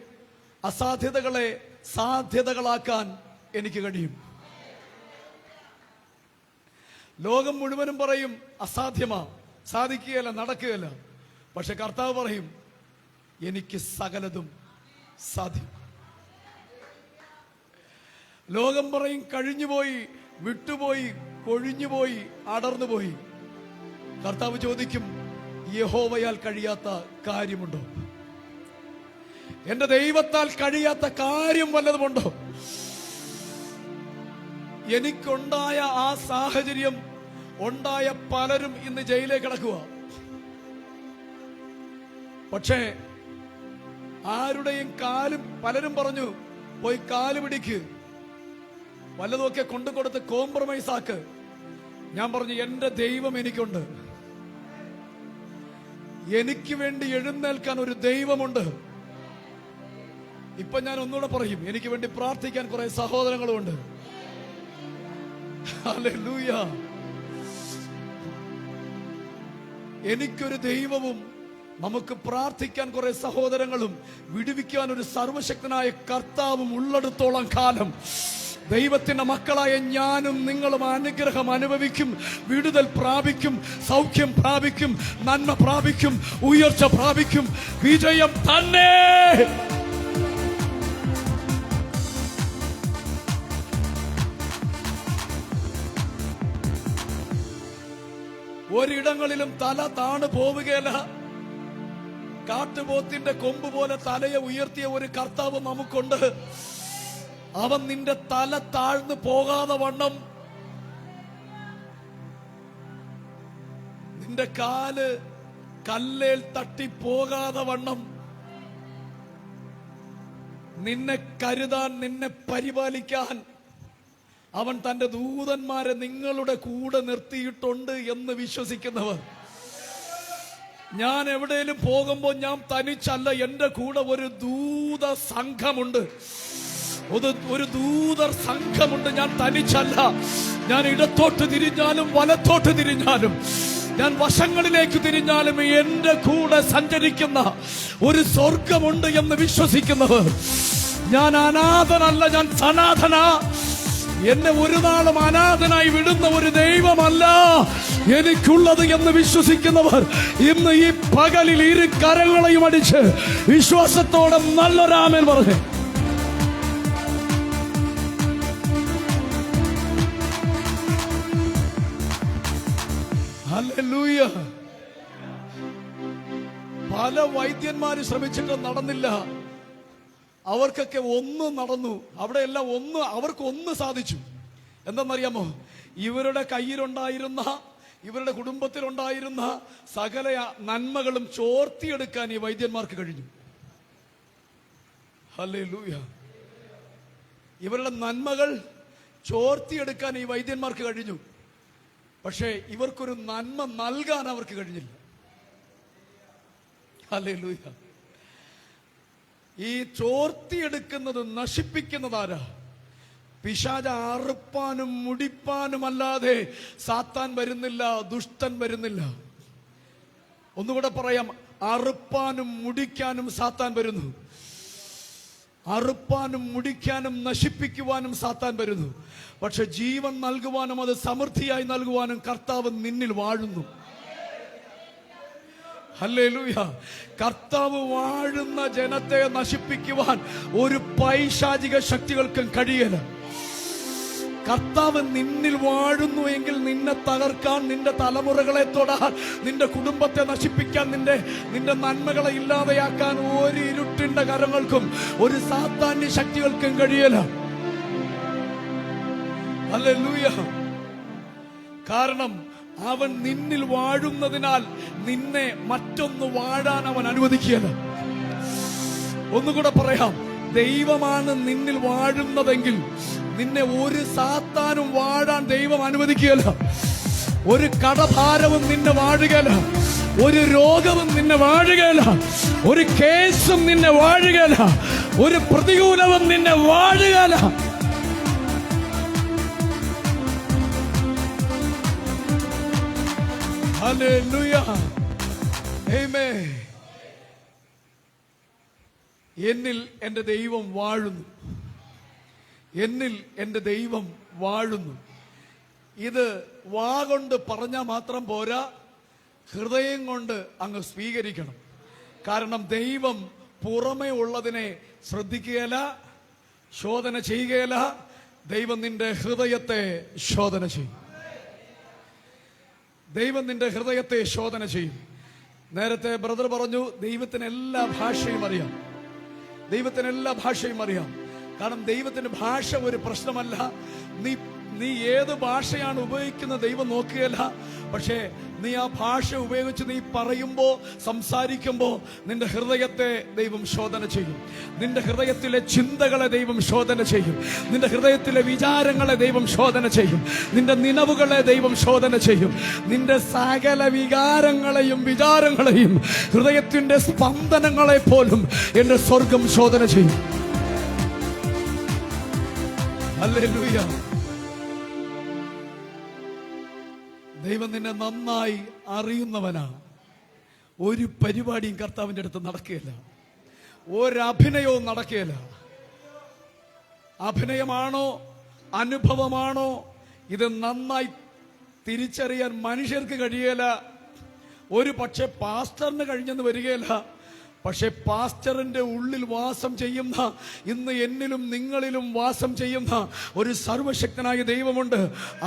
അസാധ്യതകളെ സാധ്യതകളാക്കാൻ എനിക്ക് കഴിയും. ലോകം മുഴുവനും പറയും അസാധ്യമാ, സാധിക്കുകയല്ല, നടക്കുകയല്ല. പക്ഷെ കർത്താവ് പറയും, എനിക്ക് സകലതും സാധ്യം. ലോകം പറയും കഴിഞ്ഞുപോയി, വിട്ടുപോയി, കൊഴിഞ്ഞുപോയി, അടർന്നുപോയി. കർത്താവ് ചോദിക്കും, യഹോവയാൽ കഴിയാത്ത കാര്യമുണ്ടോ? എന്റെ ദൈവത്താൽ കഴിയാത്ത കാര്യം വല്ലതുമുണ്ടോ? എനിക്കുണ്ടായ ആ സാഹചര്യം ഉണ്ടായ പലരും ഇന്ന് ജയിലിലേക്ക് കിടക്കുക. പക്ഷേ ആരുടെയും പലരും പറഞ്ഞു, പോയി കാല് പിടിക്ക്, വല്ലതുമൊക്കെ കൊണ്ടുകൊടുത്ത് കോംപ്രമൈസ് ആക്ക്. ഞാൻ പറഞ്ഞു, എന്റെ ദൈവം എനിക്കുണ്ട്. എനിക്ക് വേണ്ടി എഴുന്നേൽക്കാൻ ഒരു ദൈവമുണ്ട്. ഇപ്പൊ ഞാൻ ഒന്നുകൂടെ പറയും, എനിക്ക് വേണ്ടി പ്രാർത്ഥിക്കാൻ കുറെ സഹോദരങ്ങളുമുണ്ട്. ഹല്ലേലൂയ. എനിക്കൊരു ദൈവവും നമുക്ക് പ്രാർത്ഥിക്കാൻ കുറെ സഹോദരങ്ങളും വിടുവിക്കാൻ ഒരു സർവശക്തനായ കർത്താവും ഉള്ളിടത്തോളം കാലം ദൈവത്തിന്റെ മക്കളായ ഞാനും നിങ്ങളും അനുഗ്രഹം അനുഭവിക്കും, വിടുതൽ പ്രാപിക്കും, സൗഖ്യം പ്രാപിക്കും, നന്മ പ്രാപിക്കും, ഉയർച്ച പ്രാപിക്കും, വിജയം തന്നെ. ഒരിടങ്ങളിലും തല താണു പോവുകയല്ല. കാട്ടുപോത്തിന്റെ കൊമ്പ് പോലെ തലയെ ഉയർത്തിയ ഒരു കർത്താവ് നമുക്കുണ്ട്. അവൻ നിന്റെ തല താഴ്ന്നു പോകാതെ വണ്ണം, നിന്റെ കാല് കല്ലേൽ തട്ടി പോകാതെ വണ്ണം നിന്നെ കരുതാൻ, നിന്നെ പരിപാലിക്കാൻ അവൻ തന്റെ ദൂതന്മാരെ നിങ്ങളുടെ കൂടെ നിർത്തിയിട്ടുണ്ട് എന്ന് വിശ്വസിക്കുന്നവർ, ഞാൻ എവിടെയും പോകുമ്പോൾ ഞാൻ തനിച്ചല്ല, എന്റെ കൂടെ ഒരു ദൂത സംഘമുണ്ട്, ഒരു ദൂതർ സംഘമുണ്ട്. ഞാൻ തനിച്ചല്ല. ഞാൻ ഇടത്തോട്ട് തിരിഞ്ഞാലും വലത്തോട്ട് തിരിഞ്ഞാലും, ഞാൻ വശങ്ങളിലേക്ക് തിരിഞ്ഞാലും എന്റെ കൂടെ സഞ്ചരിക്കുന്ന ഒരു സ്വർഗമുണ്ട് എന്ന് വിശ്വസിക്കുന്നവർ, ഞാൻ അനാഥനല്ല, ഞാൻ സനാതന, എന്നെ ഒരു നാളും അനാഥനായി വിടുന്ന ഒരു ദൈവമല്ല എനിക്കുള്ളത് എന്ന് വിശ്വസിക്കുന്നവർ ഇന്ന് ഈ പകലിൽ ഇരു കരങ്ങളെയും അടിച്ച് വിശ്വാസത്തോടെ നല്ലൊരാമേൻ പറഞ്ഞു. ഹല്ലേലൂയ. പല വൈദ്യന്മാര് ശ്രമിച്ചിട്ട് നടന്നില്ല. അവർക്കൊക്കെ ഒന്ന് നടന്നു. അവിടെയെല്ലാം ഒന്ന്, അവർക്ക് ഒന്ന് സാധിച്ചു. എന്തെന്നറിയാമോ? ഇവരുടെ കയ്യിലുണ്ടായിരുന്ന, ഇവരുടെ കുടുംബത്തിലുണ്ടായിരുന്ന സകല നന്മകളും ചോർത്തിയെടുക്കാൻ ഈ വൈദ്യന്മാർക്ക് കഴിഞ്ഞു. ഹല്ലേലൂയ. ഇവരുടെ നന്മകൾ ചോർത്തിയെടുക്കാൻ ഈ വൈദ്യന്മാർക്ക് കഴിഞ്ഞു. പക്ഷേ ഇവർക്കൊരു നന്മ നൽകാൻ അവർക്ക് കഴിഞ്ഞില്ല. ഹല്ലേലൂയ. ഈ ചോർത്തിയെടുക്കുന്നത് നശിപ്പിക്കുന്നതാരാ? പിശാച അറുപ്പാനും മുടിപ്പാനുമല്ലാതെ സാത്താൻ വരുന്നില്ല, ദുഷ്ടൻ വരുന്നില്ല. ഒന്നുകൂടെ പറയാം, അറുപ്പാനും മുടിക്കാനും സാത്താൻ വരുന്നു. അറുപ്പാനും മുടിക്കാനും നശിപ്പിക്കുവാനും സാത്താൻ വരുന്നു. പക്ഷെ ജീവൻ നൽകുവാനും അത് സമൃദ്ധിയായി നൽകുവാനും കർത്താവ് നിന്നിൽ വാഴുന്നു. ഹല്ലേലൂയ. കർത്താവ് വാഴുന്ന ജനത്തെ നശിപ്പിക്കുവാൻ ഒരു പൈശാചിക ശക്തികൾക്കും കഴിയല. കർത്താവ് നിന്നിൽ വാഴുന്നു എങ്കിൽ നിന്നെ തകർക്കാൻ, നിന്റെ തലമുറകളെ തൊടാൻ, നിന്റെ കുടുംബത്തെ നശിപ്പിക്കാൻ, നിന്റെ നന്മകളെ ഇല്ലാതെയാക്കാൻ ഒരു ഇരുട്ടിന്റെ കരങ്ങൾക്കും ഒരു സാത്താന്യ ശക്തികൾക്കും കഴിയല. ഹല്ലേലൂയ. കാരണം അവൻ നിന്നിൽ വാഴുന്നതിനാൽ നിന്നെ മറ്റൊന്ന് വാഴാൻ അവൻ അനുവദിക്കുകയില്ല. ഒന്നുകൂടെ പറയാം, ദൈവമാണ് നിന്നിൽ വാഴുന്നതെങ്കിൽ നിന്നെ ഒരു സാത്താനും വാഴാൻ ദൈവം അനുവദിക്കുകയില്ല. ഒരു കടഭാരവും നിന്നെ വാഴുകയില്ല, ഒരു രോഗവും നിന്നെ വാഴുകയില്ല, ഒരു കേസും നിന്നെ വാഴുകയില്ല, ഒരു പ്രതികൂലവും നിന്നെ വാഴുകയില്ല. ഹല്ലേലൂയ. ആമേൻ. എന്നിൽ എൻ്റെ ദൈവം വാഴുന്നു, എന്നിൽ എൻ്റെ ദൈവം വാഴുന്നു. ഇത് വാ കൊണ്ട് പറഞ്ഞാൽ മാത്രം പോരാ, ഹൃദയം കൊണ്ട് അങ്ങ് സ്വീകരിക്കണം. കാരണം ദൈവം പുറമേ ഉള്ളതിനെ ശ്രദ്ധിക്കുകയില്ല, ശോധന ചെയ്യുകയില്ല. ദൈവം നിന്റെ ഹൃദയത്തെ ശോധന ചെയ്യും. ദൈവം നിന്റെ ഹൃദയത്തെ ശോധന ചെയ്യും. നേരത്തെ ബ്രദർ പറഞ്ഞു, ദൈവത്തിന് എല്ലാ ഭാഷയും അറിയാം. ദൈവത്തിന് എല്ലാ ഭാഷയും അറിയാം. കാരണം ദൈവത്തിന്റെ ഭാഷ ഒരു പ്രശ്നമല്ല. നീ ഏത് ഭാഷയാണ് ഉപയോഗിക്കുന്നത് ദൈവം നോക്കുകയല്ല. പക്ഷേ നീ ആ ഭാഷ ഉപയോഗിച്ച് നീ പറയുമ്പോ, സംസാരിക്കുമ്പോ നിന്റെ ഹൃദയത്തെ ദൈവം ശോധന ചെയ്യും. നിന്റെ ഹൃദയത്തിലെ ചിന്തകളെ ദൈവം ശോധന ചെയ്യും. നിന്റെ ഹൃദയത്തിലെ വിചാരങ്ങളെ ദൈവം ശോധന ചെയ്യും. നിന്റെ നിലവുകളെ ദൈവം ശോധന ചെയ്യും. നിന്റെ സകല വികാരങ്ങളെയും വിചാരങ്ങളെയും ഹൃദയത്തിന്റെ സ്പന്ദനങ്ങളെ പോലും എന്റെ സ്വർഗം ശോധന ചെയ്യും. ഹല്ലേലൂയ. ദൈവം നിന്നെ നന്നായി അറിയുന്നവനാ. ഒരു പരിപാടിയും കർത്താവിന്റെ അടുത്ത് നടക്കുകയില്ല, ഒരഭിനയവും നടക്കുകയില്ല. അഭിനയമാണോ അനുഭവമാണോ ഇത് നന്നായി തിരിച്ചറിയാൻ മനുഷ്യർക്ക് കഴിയല. ഒരു പക്ഷെ പാസ്റ്ററിന് കഴിഞ്ഞെന്ന് വരികയില്ല. പക്ഷെ പാസ്റ്ററിന്റെ ഉള്ളിൽ വാസം ചെയ്യുന്ന, ഇന്ന് എന്നിലും നിങ്ങളിലും വാസം ചെയ്യുന്ന ഒരു സർവശക്തനായ ദൈവമുണ്ട്.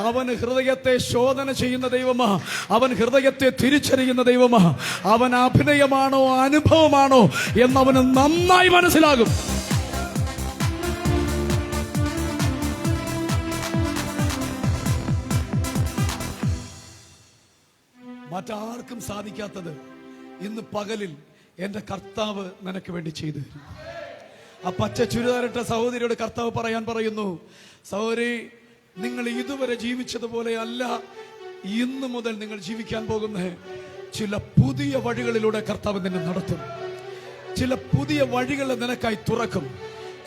അവൻ ഹൃദയത്തെ ശോധന ചെയ്യുന്ന ദൈവമാ. അവൻ ഹൃദയത്തെ തിരിച്ചറിയുന്ന ദൈവമാ. അവൻ അഭിനയമാണോ അനുഭവമാണോ എന്നവന് നന്നായി മനസ്സിലാകും. മറ്റാർക്കും സാധിക്കാത്തത് ഇന്ന് പകലിൽ എന്റെ കർത്താവ് നിനക്ക് വേണ്ടി ചെയ്തു തരും. ആ പച്ച ചുരിദാറിട്ട സഹോദരിയോട് കർത്താവ് പറയുന്നു, സഹോദരി, നിങ്ങൾ ഇതുവരെ ജീവിച്ചതുപോലെ അല്ല ഇന്ന് മുതൽ നിങ്ങൾ ജീവിക്കാൻ പോകുന്ന ചില പുതിയ വഴികളിലൂടെ കർത്താവ് നിന്നെ നടത്തും. ചില പുതിയ വഴികൾ നിനക്കായി തുറക്കും.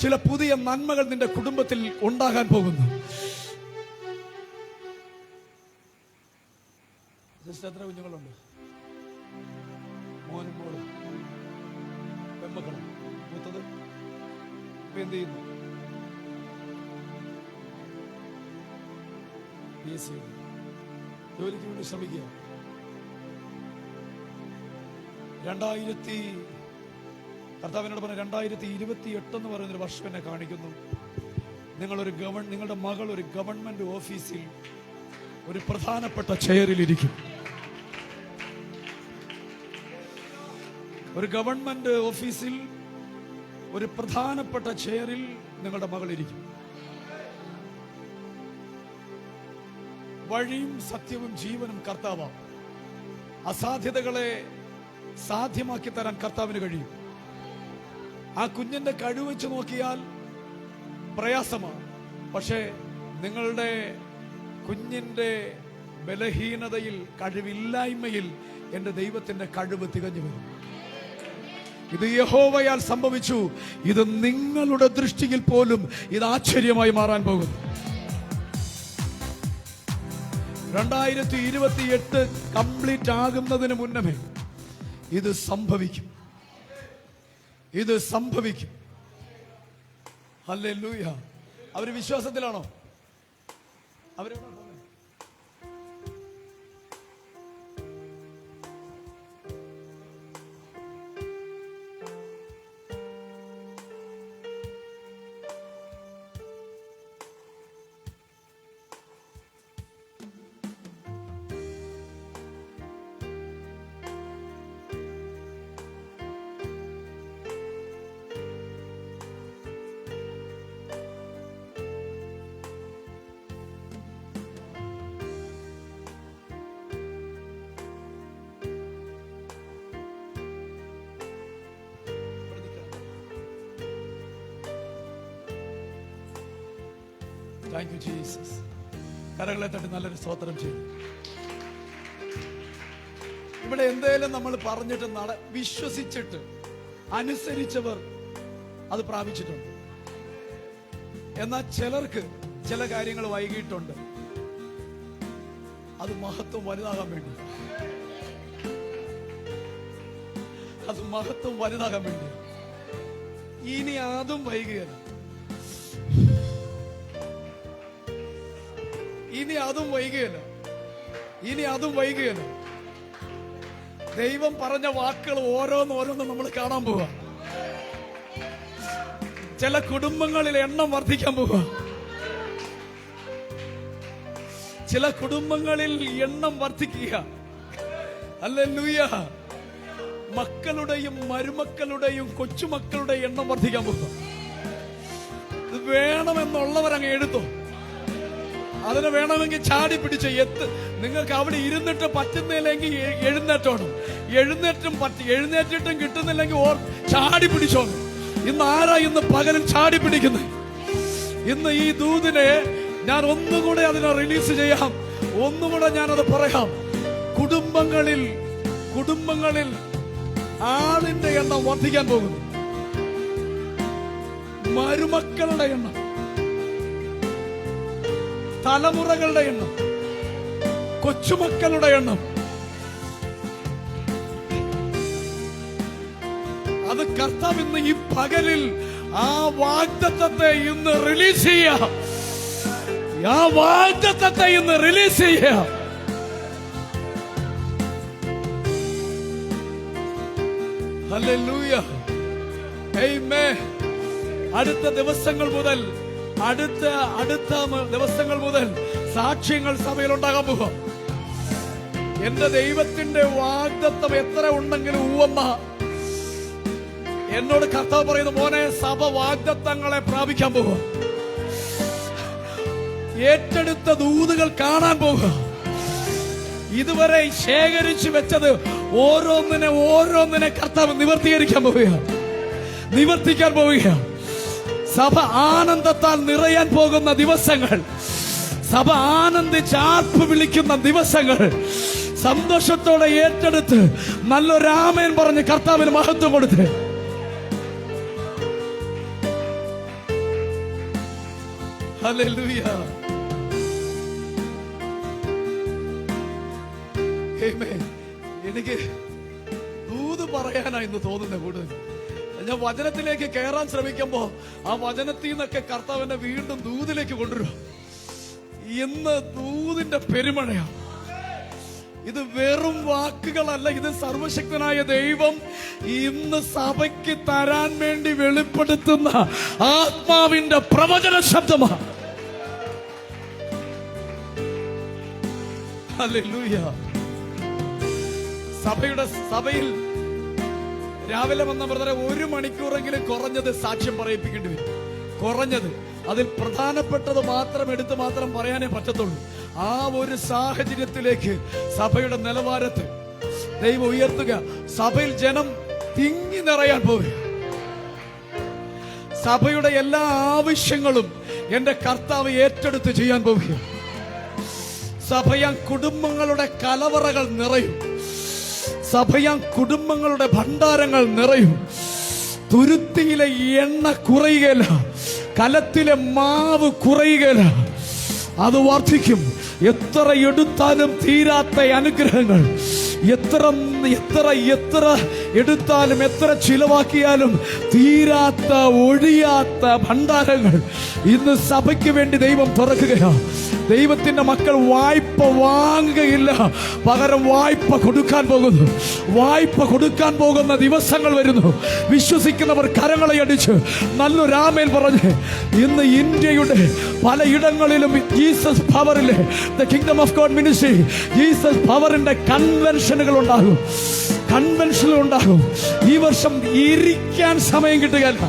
ചില പുതിയ നന്മകൾ നിന്റെ കുടുംബത്തിൽ ഉണ്ടാകാൻ പോകുന്നു. എത്ര കുഞ്ഞുങ്ങളുണ്ട്? മോനും മോളും പെമ്മക്കളും. മൂത്തത് ഇപ്പൊ എന്ത് ചെയ്യുന്നു? ജോലിക്ക് വേണ്ടി ശ്രമിക്കുക. 2028 എന്ന് പറയുന്നൊരു വർഷം എന്നെ കാണിക്കുന്നു. നിങ്ങളുടെ മകൾ ഒരു ഗവൺമെന്റ് ഓഫീസിൽ ഒരു പ്രധാനപ്പെട്ട ചെയറിലിരിക്കും. ഒരു ഗവൺമെന്റ് ഓഫീസിൽ ഒരു പ്രധാനപ്പെട്ട ചെയറിൽ നിങ്ങളുടെ മകൾ ഇരിക്കും. വഴിയും സത്യവും ജീവനും കർത്താവാണ്. അസാധ്യതകളെ സാധ്യമാക്കി തരാൻ കർത്താവിന് കഴിയും. ആ കുഞ്ഞിന്റെ കഴിവ് വെച്ച് നോക്കിയാൽ പ്രയാസമാണ്. പക്ഷേ നിങ്ങളുടെ കുഞ്ഞിന്റെ ബലഹീനതയിൽ, കഴിവില്ലായ്മയിൽ എന്റെ ദൈവത്തിന്റെ കഴിവ് തികഞ്ഞു വരും. ഇത് യഹോവയാൽ സംഭവിച്ചു. ഇത് നിങ്ങളുടെ ദൃഷ്ടിയിൽ പോലും ഇത് ആശ്ചര്യമായി മാറാൻ പോകുന്നു. 2028 കംപ്ലീറ്റ് ആകുന്നതിന് മുന്നമേ ഇത് സംഭവിക്കും. ഇത് സംഭവിക്കും. ഹല്ലേലൂയ. അവര് വിശ്വാസത്തിലാണോ? അവരെവിടെ? Thank you Jesus. കരകളെ തട്ടി നല്ലൊരു സ്തോത്രം ചെയ്യും. ഇവിടെ എന്തേലും നമ്മൾ പറഞ്ഞിട്ട് വിശ്വസിച്ചിട്ട് അനുസരിച്ചവർ അത് പ്രാപിച്ചിട്ടുണ്ട്. എന്നാൽ ചിലർക്ക് ചില കാര്യങ്ങൾ വൈകിട്ടുണ്ട്. അത് മഹത്വം വലുതാകാൻ വേണ്ടി, അത് മഹത്വം വലുതാകാൻ വേണ്ടി. ഇനി അതും വൈകിയല്ല, ഇനി അതും വൈകുകയല്ല. ദൈവം പറഞ്ഞ വാക്കുകൾ ഓരോന്നോരോന്നും നമ്മൾ കാണാൻ പോവാ. ചില കുടുംബങ്ങളിൽ എണ്ണം വർദ്ധിക്കാൻ പോവാ. ചില കുടുംബങ്ങളിൽ എണ്ണം വർദ്ധിക്കുക. ഹല്ലേലൂയ. മക്കളുടെയും മരുമക്കളുടെയും കൊച്ചുമക്കളുടെയും എണ്ണം വർദ്ധിക്കാൻ പോവാ. ഇത് വേണമെന്നുള്ളവരങ്ങ് എടുത്തോ. അതിന് വേണമെങ്കിൽ ചാടി പിടിച്ച് നിങ്ങൾക്ക് അവിടെ ഇരുന്നിട്ട് പറ്റുന്നില്ലെങ്കിൽ എഴുന്നേറ്റിട്ടും കിട്ടുന്നില്ലെങ്കിൽ ചാടി പിടിച്ചോണം. ഇന്ന് ആരാ ഇന്ന് പകലും ചാടി പിടിക്കുന്നത്? ഇന്ന് ഈ ദൂതിനെ ഞാൻ ഒന്നുകൂടെ അതിനെ റിലീസ് ചെയ്യാം. ഒന്നുകൂടെ ഞാനത് പറയാം. കുടുംബങ്ങളിൽ ആളിന്റെ എണ്ണം വർദ്ധിക്കാൻ പോകുന്നു. മരുമക്കളുടെ എണ്ണം, തലമുറകളുടെ എണ്ണം, കൊച്ചുമക്കളുടെ എണ്ണം, അത് കർത്താവ് ഇന്ന് ഈ പകലിൽ ആ വാഗ്ദത്തത്തെ ഇന്ന് റിലീസ് ചെയ്യാം. ആ വാഗ്ദത്തത്തെ ഇന്ന് റിലീസ് ചെയ്യാം. ഹല്ലേലൂയ. ആമേൻ. അടുത്ത ദിവസങ്ങൾ മുതൽ സാക്ഷ്യങ്ങൾ സഭയിൽ ഉണ്ടാകാൻ പോകും. എന്റെ ദൈവത്തിന്റെ വാഗ്ദത്തം എത്ര ഉണ്ടെങ്കിലും ഊവമ്മ എന്നോട് കർത്താവ് പറയുന്നു, മോനെ, സഭ വാഗ്ദത്തങ്ങളെ പ്രാപിക്കാൻ പോകുക. ഏറ്റെടുത്ത ദൂതുകൾ കാണാൻ പോകുക. ഇതുവരെ ശേഖരിച്ചു വെച്ചത് ഓരോന്നിനെ കർത്താവ് നിവർത്തീകരിക്കാൻ പോവുകയാണ്, നിവർത്തിക്കാൻ പോവുകയാണ്. സഭ ആനന്ദത്താൽ നിറയാൻ പോകുന്ന ദിവസങ്ങൾ, സഭ ആനന്ദിച്ച് ആർപ്പ് വിളിക്കുന്ന ദിവസങ്ങൾ, സന്തോഷത്തോടെ ഏറ്റെടുത്ത് നല്ലൊരാമേൻ പറഞ്ഞ് കർത്താവിന് മഹത്വം കൊടുത്ത് ഹല്ലേലൂയ. എനിക്ക് ദൂത് പറയാനായിരുന്നു തോന്നുന്നത് കൂടുതൽ. ഞാൻ വചനത്തിലേക്ക് കയറാൻ ശ്രമിക്കുമ്പോ ആ വചനത്തിൽ നിന്നൊക്കെ കർത്താവിനെ വീണ്ടും ദൂതിലേക്ക് കൊണ്ടുവരും. ഇന്ന് ദൂതിന്റെ പെരുമഴയാണ്. ഇത് വെറും വാക്കുകളല്ല, ഇത് സർവശക്തനായ ദൈവം ഇന്ന് സഭയ്ക്ക് തരാൻ വേണ്ടി വെളിപ്പെടുത്തുന്ന ആത്മാവിന്റെ പ്രവചന ശബ്ദമാണ്. ഹല്ലേലൂയ. സഭയിൽ രാവിലെ വന്ന ബ്രദറെ 1 മണിക്കൂറെങ്കിലും കുറഞ്ഞത് സാക്ഷ്യം പറയിപ്പിക്കേണ്ടി വരും. കുറഞ്ഞത് അതിൽ പ്രധാനപ്പെട്ടത് മാത്രം എടുത്ത് മാത്രം പറയാനേ പറ്റത്തുള്ളൂ. ആ ഒരു സാഹചര്യത്തിലേക്ക് സഭയുടെ നിലവാരത്തെ ദൈവം ഉയർത്തുക. സഭയിൽ ജനം തിങ്ങി നിറയാൻ പോവുക. സഭയുടെ എല്ലാ ആവശ്യങ്ങളും എന്റെ കർത്താവ് ഏറ്റെടുത്ത് ചെയ്യാൻ പോവുക. സഭയാം കുടുംബങ്ങളുടെ കലവറകൾ നിറയും. സഭയാം കുടുംബങ്ങളുടെ ഭണ്ഡാരങ്ങൾ നിറയും. തുരുത്തിയിലെ എണ്ണ കുറയുകയില്ല, കലത്തിലെ മാവ് കുറയുകയില്ല, അത് വർദ്ധിക്കും. എത്ര എടുത്താലും തീരാത്ത അനുഗ്രഹങ്ങൾ, എത്ര എടുത്താലും എത്ര ചിലവാക്കിയാലും തീരാത്ത ഒഴിയാത്ത ഭണ്ഡാരങ്ങൾ ഇന്ന് സഭയ്ക്ക് വേണ്ടി ദൈവം തുറക്കുകയാണ്. ദൈവത്തിന്റെ മക്കൾ വായ്പ വാങ്ങുകയില്ല, പകരം വായ്പ കൊടുക്കാൻ പോകുന്നു. വായ്പ കൊടുക്കാൻ പോകുന്ന ദിവസങ്ങൾ വരുന്നു. വിശ്വസിക്കുന്നവർ കരങ്ങളെ അടിച്ച് നല്ലൊരാമേൽ പറഞ്ഞ് ഇന്ന് ഇന്ത്യയുടെ പലയിടങ്ങളിലും ജീസസ് പവറിലെ the kingdom of God ministry, Jesus പവറിന്റെ കൺവെൻഷനുകൾ ഉണ്ടാകും. ഈ വർഷം ഇരിക്കാൻ സമയം കിട്ടുകയില്ല.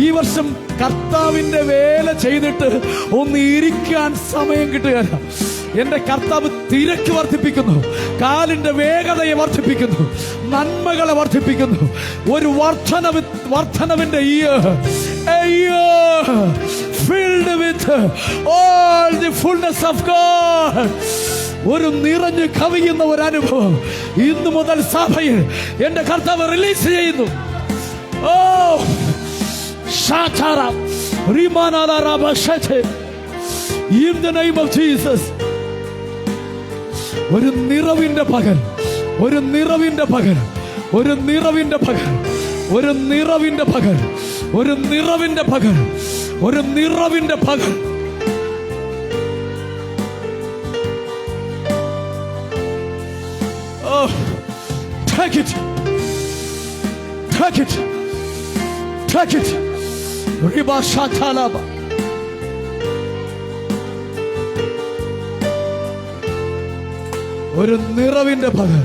ഈ വർഷം കർത്താവിന്റെ വേല ചെയ്തിട്ട് ഒന്ന് ഇരിക്കാൻ സമയം കിട്ടുകയില്ല. എന്റെ കർത്താവ് തിരക്ക് വർദ്ധിപ്പിക്കുന്നു, കാലിന്റെ വേഗതയെ വർദ്ധിപ്പിക്കുന്നു, നന്മകളെ വർദ്ധിപ്പിക്കുന്നു. ഒരു വർദ്ധനവിന്റെ filled with all the fullness of God. ഒരു നിറഞ്ഞു കവിയുന്ന ഒരു അനുഭവം ഇന്നു മുതൽ സഭയിൽ എന്റെ കർത്താവ് റിലീസ് ചെയ്യുന്നു. ഓ in the name of Jesus. ഒരു നിറവിന്റെ പകൽ, ഒരു നിറവിന്റെ പകൽ, ഒരു നിറവിന്റെ പകൽ, ഒരു നിറവിന്റെ പകൽ, ഒരു നിറവിന്റെ പകൽ, ഒരു നിറവിന്റെ പകൽ. Oh, take it, take it, take it. Riba shatalaba. ഒരു നിറവിന്റെ പകൽ.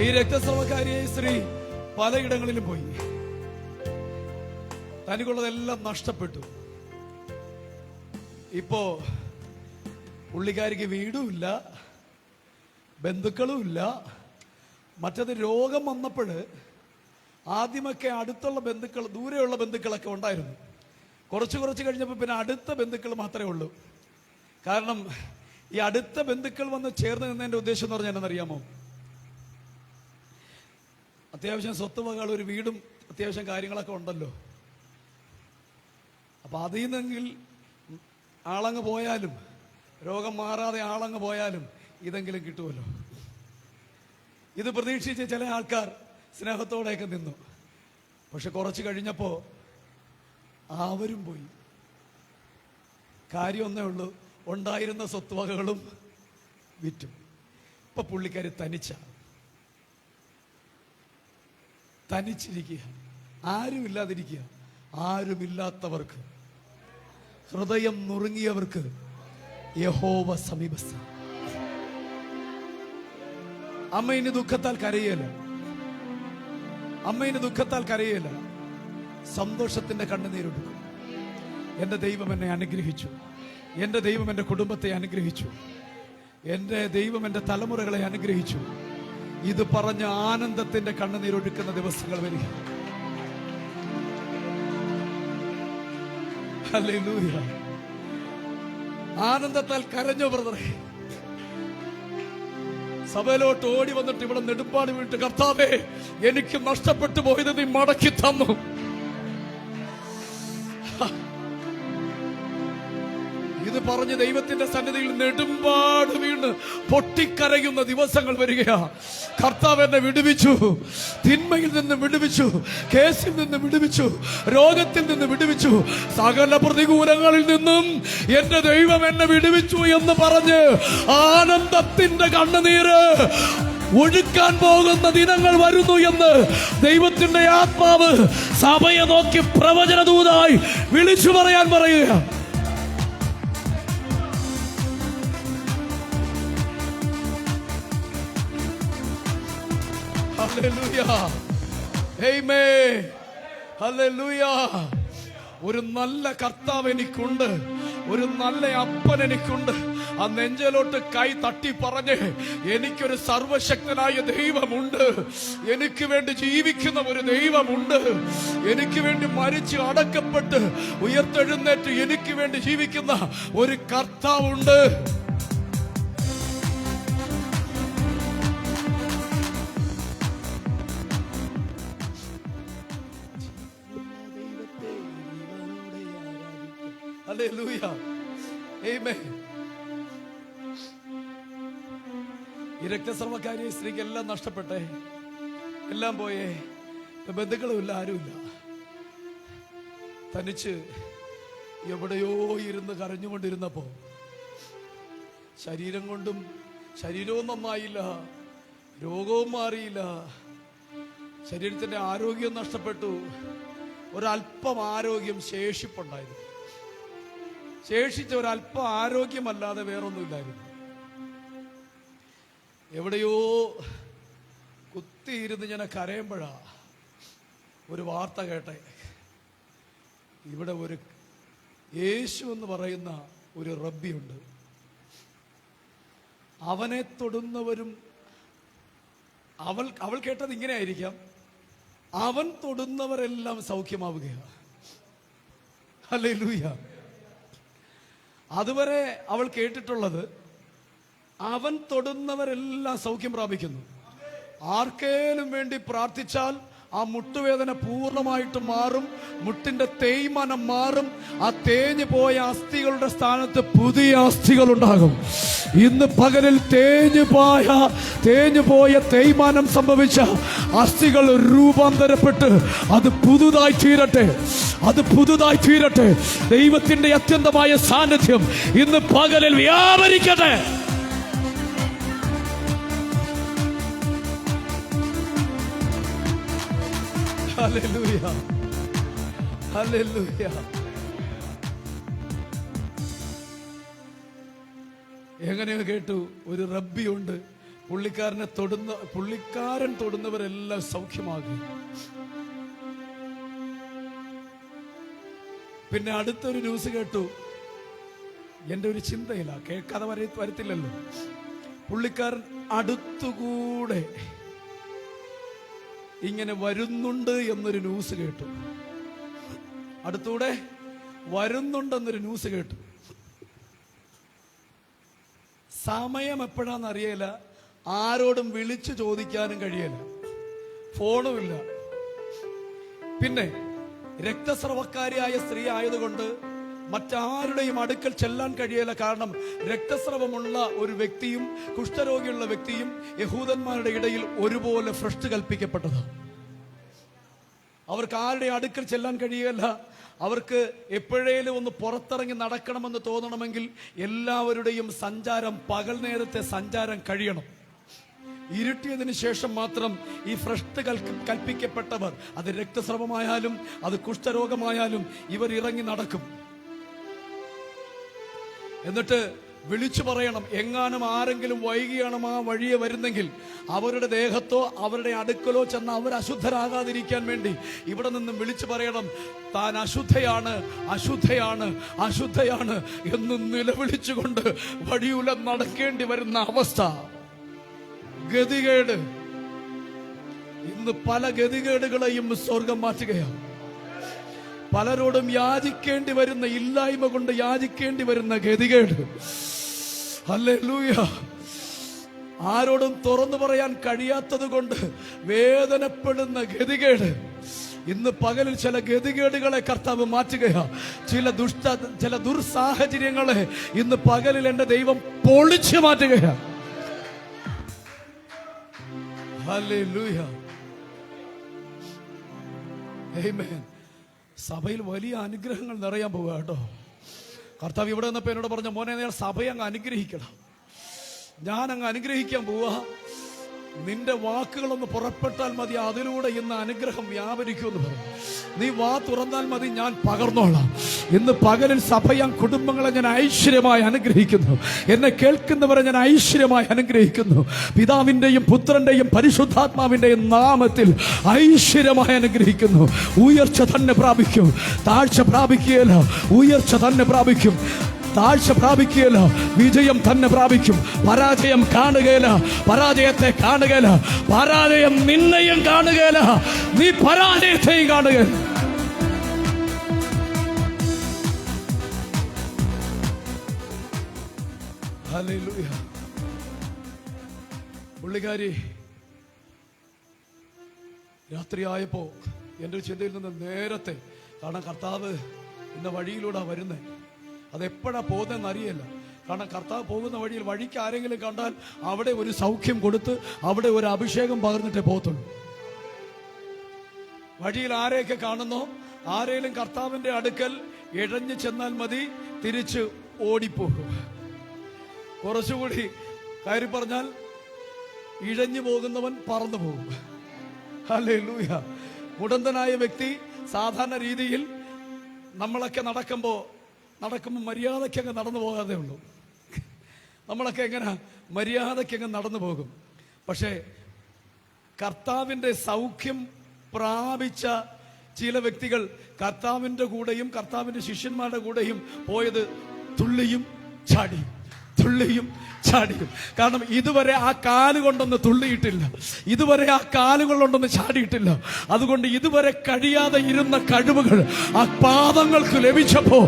ഈ രക്തസ്രവക്കാരിയായ സ്ത്രീ പലയിടങ്ങളിലും പോയി, തനിക്കുള്ളതെല്ലാം നഷ്ടപ്പെട്ടു. ഇപ്പോ പുള്ളിക്കാരിക്ക് വീടുമില്ല, ബന്ധുക്കളുമില്ല. മറ്റത് രോഗം വന്നപ്പോൾ ആദ്യമൊക്കെ അടുത്തുള്ള ബന്ധുക്കൾ, ദൂരെയുള്ള ബന്ധുക്കളൊക്കെ ഉണ്ടായിരുന്നു. കുറച്ച് കഴിഞ്ഞപ്പോൾ പിന്നെ അടുത്ത ബന്ധുക്കൾ മാത്രമേ ഉള്ളൂ. കാരണം ഈ അടുത്ത ബന്ധുക്കൾ വന്ന് ചേർന്ന് നിന്നതിൻ്റെ ഉദ്ദേശം എന്ന് പറഞ്ഞാൽ എന്നറിയാമോ? അത്യാവശ്യം സ്വത്തുവകൾ, ഒരു വീടും അത്യാവശ്യം കാര്യങ്ങളൊക്കെ ഉണ്ടല്ലോ. അപ്പൊ അതിൽ നിന്നെങ്കിൽ ആളങ്ങ് പോയാലും, രോഗം മാറാതെ ആളങ്ങ് പോയാലും ഇതെങ്കിലും കിട്ടുമല്ലോ. ഇത് പ്രതീക്ഷിച്ച് ചില ആൾക്കാർ സ്നേഹത്തോടെയൊക്കെ നിന്നു. പക്ഷെ കുറച്ച് കഴിഞ്ഞപ്പോ അവരും പോയി. കാര്യം ഒന്നേ ഉള്ളൂ, ഉണ്ടായിരുന്ന സ്വത്തുവകകളും വിറ്റു. ഇപ്പൊ പുള്ളിക്കാരി തനിച്ചിരിക്കുക, ആരുമില്ലാതിരിക്കുക. ആരുമില്ലാത്തവർക്ക്, ഹൃദയം നുറുങ്ങിയവർക്ക് യഹോവ സമീപസ്ഥ. അമ്മ ഇനി ദുഃഖത്താൽ കരയേല. അമ്മ ഇനി ദുഃഖത്താൽ കരയേല. സന്തോഷത്തിന്റെ കണ്ണുനീരൊടുക്കും. എന്റെ ദൈവം എന്നെ അനുഗ്രഹിച്ചു. എന്റെ ദൈവം എന്റെ കുടുംബത്തെ അനുഗ്രഹിച്ചു. എന്റെ ദൈവം എന്റെ തലമുറകളെ അനുഗ്രഹിച്ചു. ഇത് പറഞ്ഞ ആനന്ദത്തിന്റെ കണ്ണുനീരൊഴുക്കുന്ന ദിവസങ്ങൾ വരിക. ഹല്ലേലൂയ. ആനന്ദത്താൽ കരഞ്ഞോ ബ്രദറെ? സഭയിലോട്ട് ഓടി വന്നിട്ട് ഇവിടെ നെടുമ്പാട് വീണിട്ട്, കർത്താവേ, എനിക്ക് നഷ്ടപ്പെട്ടു പോയത് നീ മടക്കി തന്നു. ഇത് പറഞ്ഞ് ദൈവത്തിന്റെ സന്നിധിയിൽ നെടുമ്പാട് വീണ് പൊട്ടിക്കരയുന്ന ദിവസങ്ങൾ വരികയാ. കർത്താവ് എന്നെ വിടുവിച്ചു. തിന്മയിൽ നിന്ന് വിടുവിച്ചു. കേസിൽ നിന്ന് വിടുവിച്ചു. രോഗത്തിൽ നിന്ന് വിടുവിച്ചു. സകല പ്രതികൂലങ്ങളിൽ നിന്നും എന്റെ ദൈവം എന്നെ വിടുവിച്ചു എന്ന് പറഞ്ഞ് ആനന്ദത്തിന്റെ കണ്ണുനീര് ഒഴുക്കാൻ പോകുന്ന ദിനങ്ങൾ വരുന്നു എന്ന് ദൈവത്തിന്റെ ആത്മാവ് സഭയെ നോക്കി പ്രവചനദൂതായി വിളിച്ചു പറയാൻ പറയുക. ഹല്ലേലൂയ. ആമേൻ. ഹല്ലേലൂയ. ഒരു നല്ല കർത്താവ് എനിക്കുണ്ട്. ഒരു നല്ല അപ്പൻ എനിക്കുണ്ട്. ആ നെഞ്ചലോട്ട് കൈ തട്ടി പറഞ്ഞ്, എനിക്കൊരു സർവശക്തനായ ദൈവമുണ്ട്. എനിക്ക് വേണ്ടി ജീവിക്കുന്ന ഒരു ദൈവമുണ്ട്. എനിക്ക് വേണ്ടി മരിച്ച് അടക്കപ്പെട്ട് ഉയർത്തെഴുന്നേറ്റ് എനിക്ക് വേണ്ടി ജീവിക്കുന്ന ഒരു കർത്താവുണ്ട്. ഹല്ലേലൂയ. ആമേൻ. ഈ രക്തസ്രവക്കാരിയെ സ്ത്രീക്ക് എല്ലാം നഷ്ടപ്പെട്ടെ, എല്ലാം പോയേ. ബന്ധുക്കളുമില്ല, ആരുമില്ല. തനിച്ച് എവിടെയോ ഇരുന്ന് കരഞ്ഞുകൊണ്ടിരുന്നപ്പോ ശരീരം കൊണ്ടും ശരീരവും നന്നായില്ല, രോഗവും മാറിയില്ല, ശരീരത്തിന്റെ ആരോഗ്യം നഷ്ടപ്പെട്ടു. ഒരല്പം ആരോഗ്യം ശേഷിപ്പുണ്ടായിരുന്നു. ശേഷിച്ച ഒരല്പം ആരോഗ്യമല്ലാതെ വേറൊന്നുമില്ലായിരുന്നു. എവിടെയോ കുത്തിയിരുന്ന് ഞാൻ കരയുമ്പോഴാ ഒരു വാർത്ത കേട്ടെ. ഇവിടെ ഒരു യേശു എന്ന് പറയുന്ന ഒരു റബ്ബിയുണ്ട്. അവനെ തൊടുന്നവരും, അവൾ കേട്ടത് ഇങ്ങനെ ആയിരിക്കാം, അവൻ തൊടുന്നവരെല്ലാം സൗഖ്യമാവുകയാണ്. ഹല്ലേലൂയ. അതുവരെ അവൾ കേട്ടിട്ടുള്ളത് അവൻ തൊടുന്നവരെല്ലാം സൗഖ്യം പ്രാപിക്കുന്നു. ആർക്കേലും വേണ്ടി പ്രാർത്ഥിച്ചാൽ ആ മുട്ടുവേദന പൂർണ്ണമായിട്ട് മാറും. മുട്ടിന്റെ തേയ്മാനം മാറും. ആ തേഞ്ഞു പോയ അസ്ഥികളുടെ സ്ഥാനത്ത് പുതിയ അസ്ഥികൾ ഉണ്ടാകും. ഇന്ന് പകലിൽ തേഞ്ഞു പോയ തേയ്മാനം സംഭവിച്ച അസ്ഥികൾ രൂപാന്തരപ്പെട്ട് അത് പുതുതായി തീരട്ടെ. അത് പുതുതായി തീരട്ടെ. ദൈവത്തിന്റെ അത്യന്തമായ സാന്നിധ്യം ഇന്ന് പകലിൽ വ്യാപരിക്കട്ടെ. ഹല്ലേലൂയ. ഹല്ലേലൂയ. എങ്ങനെയോ കേട്ടു, ഒരു റബ്ബിയുണ്ട്. പുള്ളിക്കാരൻ തൊടുന്നവരെല്ലാം സൗഖ്യമാകും. പിന്നെ അടുത്തൊരു ന്യൂസ് കേട്ടു. എന്റെ ഒരു ചിന്തയില്ല, കേൾക്കാതെ വരത്തില്ലല്ലോ. പുള്ളിക്കാരൻ അടുത്തുകൂടെ ഇങ്ങനെ വരുന്നുണ്ട് എന്നൊരു ന്യൂസ് കേട്ടു. അടുത്തൂടെ വരുന്നുണ്ടെന്നൊരു ന്യൂസ് കേട്ടു. സമയം എപ്പോഴാന്ന് അറിയില്ല. ആരോടും വിളിച്ചു ചോദിക്കാനും കഴിയില്ല. ഫോണുമില്ല. പിന്നെ രക്തസ്രവക്കാരിയായ സ്ത്രീ ആയതുകൊണ്ട് മറ്റാരുടെയും അടുക്കൽ ചെല്ലാൻ കഴിയില്ല. കാരണം രക്തസ്രവമുള്ള ഒരു വ്യക്തിയും കുഷ്ഠരോഗിയുള്ള വ്യക്തിയും യഹൂദന്മാരുടെ ഇടയിൽ ഒരുപോലെ ഭ്രഷ്ട് കൽപ്പിക്കപ്പെട്ടതാണ്. അവർക്ക് ആരുടെ അടുക്കൽ ചെല്ലാൻ കഴിയില്ല. അവർക്ക് എപ്പോഴേലും ഒന്ന് പുറത്തിറങ്ങി നടക്കണമെന്ന് തോന്നണമെങ്കിൽ എല്ലാവരുടെയും സഞ്ചാരം, പകൽ നേരത്തെ സഞ്ചാരം കഴിയണം. ഇരുട്ടിയതിനു ശേഷം മാത്രം ഈ ഭ്രഷ്ട് കൽപ്പിക്കപ്പെട്ടവർ, അത് രക്തസ്രവമായാലും അത് കുഷ്ഠരോഗമായാലും, ഇവർ ഇറങ്ങി നടക്കും. എന്നിട്ട് വിളിച്ചു പറയണം. എങ്ങാനും ആരെങ്കിലും വൈകിയാണ് ആ വഴിയെ വരുന്നെങ്കിൽ അവരുടെ ദേഹത്തോ അവരുടെ അടുക്കലോ ചെന്ന് അവർ അശുദ്ധരാകാതിരിക്കാൻ വേണ്ടി ഇവിടെ നിന്നും വിളിച്ചു പറയണം, താൻ അശുദ്ധയാണ്, അശുദ്ധയാണ്, അശുദ്ധയാണ് എന്ന് നിലവിളിച്ചുകൊണ്ട് വഴിയൂല നടക്കേണ്ടി വരുന്ന അവസ്ഥ, ഗതികേട്. ഇന്ന് പല ഗതികേടുകളെയും സ്വർഗം മാറ്റുകയാണ്. പലരോടും യാചിക്കേണ്ടി വരുന്ന, ഇല്ലായ്മ കൊണ്ട് യാചിക്കേണ്ടി വരുന്ന ഗതികേട്. ഹല്ലേലൂയ. ആരോടും തുറന്നു പറയാൻ കഴിയാത്തത് കൊണ്ട് വേദനപ്പെടുന്ന ഗതികേട്. ഇന്ന് പകലിൽ ചില ഗതികേടുകളെ കർത്താവ് മാറ്റുകയാ. ചില ദുർസാഹചര്യങ്ങളെ ഇന്ന് പകലിൽ എന്റെ ദൈവം പൊളിച്ചു മാറ്റുകയാ. ഹല്ലേലൂയ. ആമേൻ. സഭയിൽ വലിയ അനുഗ്രഹങ്ങൾ നിറയാൻ പോവുക കേട്ടോ. കർത്താവ് ഇവിടെ നിന്നപ്പോ എന്നോട് പറഞ്ഞ, മോനെ നീ സഭയെ അങ്ങ് അനുഗ്രഹിക്കണം. ഞാൻ അങ്ങ് അനുഗ്രഹിക്കാൻ പോവുക. നിന്റെ വാക്കുകളൊന്ന് പുറപ്പെട്ടാൽ മതി, അതിലൂടെ ഇന്ന് അനുഗ്രഹം വ്യാപരിക്കുമെന്ന് പറഞ്ഞു. നീ വാ തുറന്നാൽ മതി, ഞാൻ പകർന്നോളാം. ഇന്ന് പകലിൽ സഭയാം കുടുംബങ്ങളെ ഞാൻ ഐശ്വര്യമായി അനുഗ്രഹിക്കുന്നു. എന്നെ കേൾക്കുന്നവരെ ഞാൻ ഐശ്വര്യമായി അനുഗ്രഹിക്കുന്നു. പിതാവിന്റെയും പുത്രന്റെയും പരിശുദ്ധാത്മാവിന്റെയും നാമത്തിൽ ഐശ്വര്യമായി അനുഗ്രഹിക്കുന്നു. ഉയർച്ച തന്നെ പ്രാപിക്കും, താഴ്ച പ്രാപിക്കുകയില്ല. ഉയർച്ച തന്നെ പ്രാപിക്കും, താഴ്ച പ്രാപിക്കുകയില്ല. വിജയം തന്നെ പ്രാപിക്കും. പരാജയം കാണുകയില്ല, പരാജയത്തെ കാണുകയില്ല. പരാജയം നിന്നെയും കാണുകയില്ല, നീ പരാജയത്തെയും കാണുകയില്ല. ഹല്ലേലൂയ. പുള്ളിക്കാരി രാത്രിയായപ്പോ എൻ്റെ ചിന്തയിൽ നിന്ന് നേരത്തെ, കാരണം കർത്താവ് ഇന്ന വഴിയിലൂടെ വരുന്നേ, അതെപ്പോഴാ പോകുന്നതെന്ന് അറിയില്ല. കാരണം കർത്താവ് പോകുന്ന വഴിയിൽ വഴിക്ക് ആരെങ്കിലും കണ്ടാൽ അവിടെ ഒരു സൗഖ്യം കൊടുത്ത് അവിടെ ഒരു അഭിഷേകം പകർന്നിട്ടേ പോകത്തുള്ളൂ. വഴിയിൽ ആരെയൊക്കെ കാണുന്നോ ആരെങ്കിലും കർത്താവിന്റെ അടുക്കൽ ഇഴഞ്ഞു ചെന്നാൽ മതി, തിരിച്ച് ഓടിപ്പോകും. കുറച്ചുകൂടി കയറി പറഞ്ഞാൽ ഇഴഞ്ഞു പോകുന്നവൻ പറന്നു പോകും. ഹല്ലേലൂയ. മുടന്തനായ വ്യക്തി സാധാരണ രീതിയിൽ നമ്മളൊക്കെ നടക്കുമ്പോൾ മര്യാദയ്ക്ക് അങ്ങ് നടന്നു പോകാതെ ഉള്ളൂ. നമ്മളൊക്കെ എങ്ങനെ മര്യാദയ്ക്ക് അങ്ങ് നടന്നു പോകും. പക്ഷേ കർത്താവിൻ്റെ സൗഖ്യം പ്രാപിച്ച ചില വ്യക്തികൾ കർത്താവിൻ്റെ കൂടെയും കർത്താവിൻ്റെ ശിഷ്യന്മാരുടെ കൂടെയും പോയത് തുള്ളിയും ചാടിയും, തുള്ളിയും ചാടിയും. കാരണം ഇതുവരെ ആ കാലുകൊണ്ടൊന്ന് തുള്ളിയിട്ടില്ല, ഇതുവരെ ആ കാലുകൊണ്ടൊന്ന് ചാടിയിട്ടില്ല. അതുകൊണ്ട് ഇതുവരെ കഴിയാതെ ഇരുന്ന കഴിവുകൾ ആ പാദങ്ങൾക്ക് ലഭിച്ചപ്പോ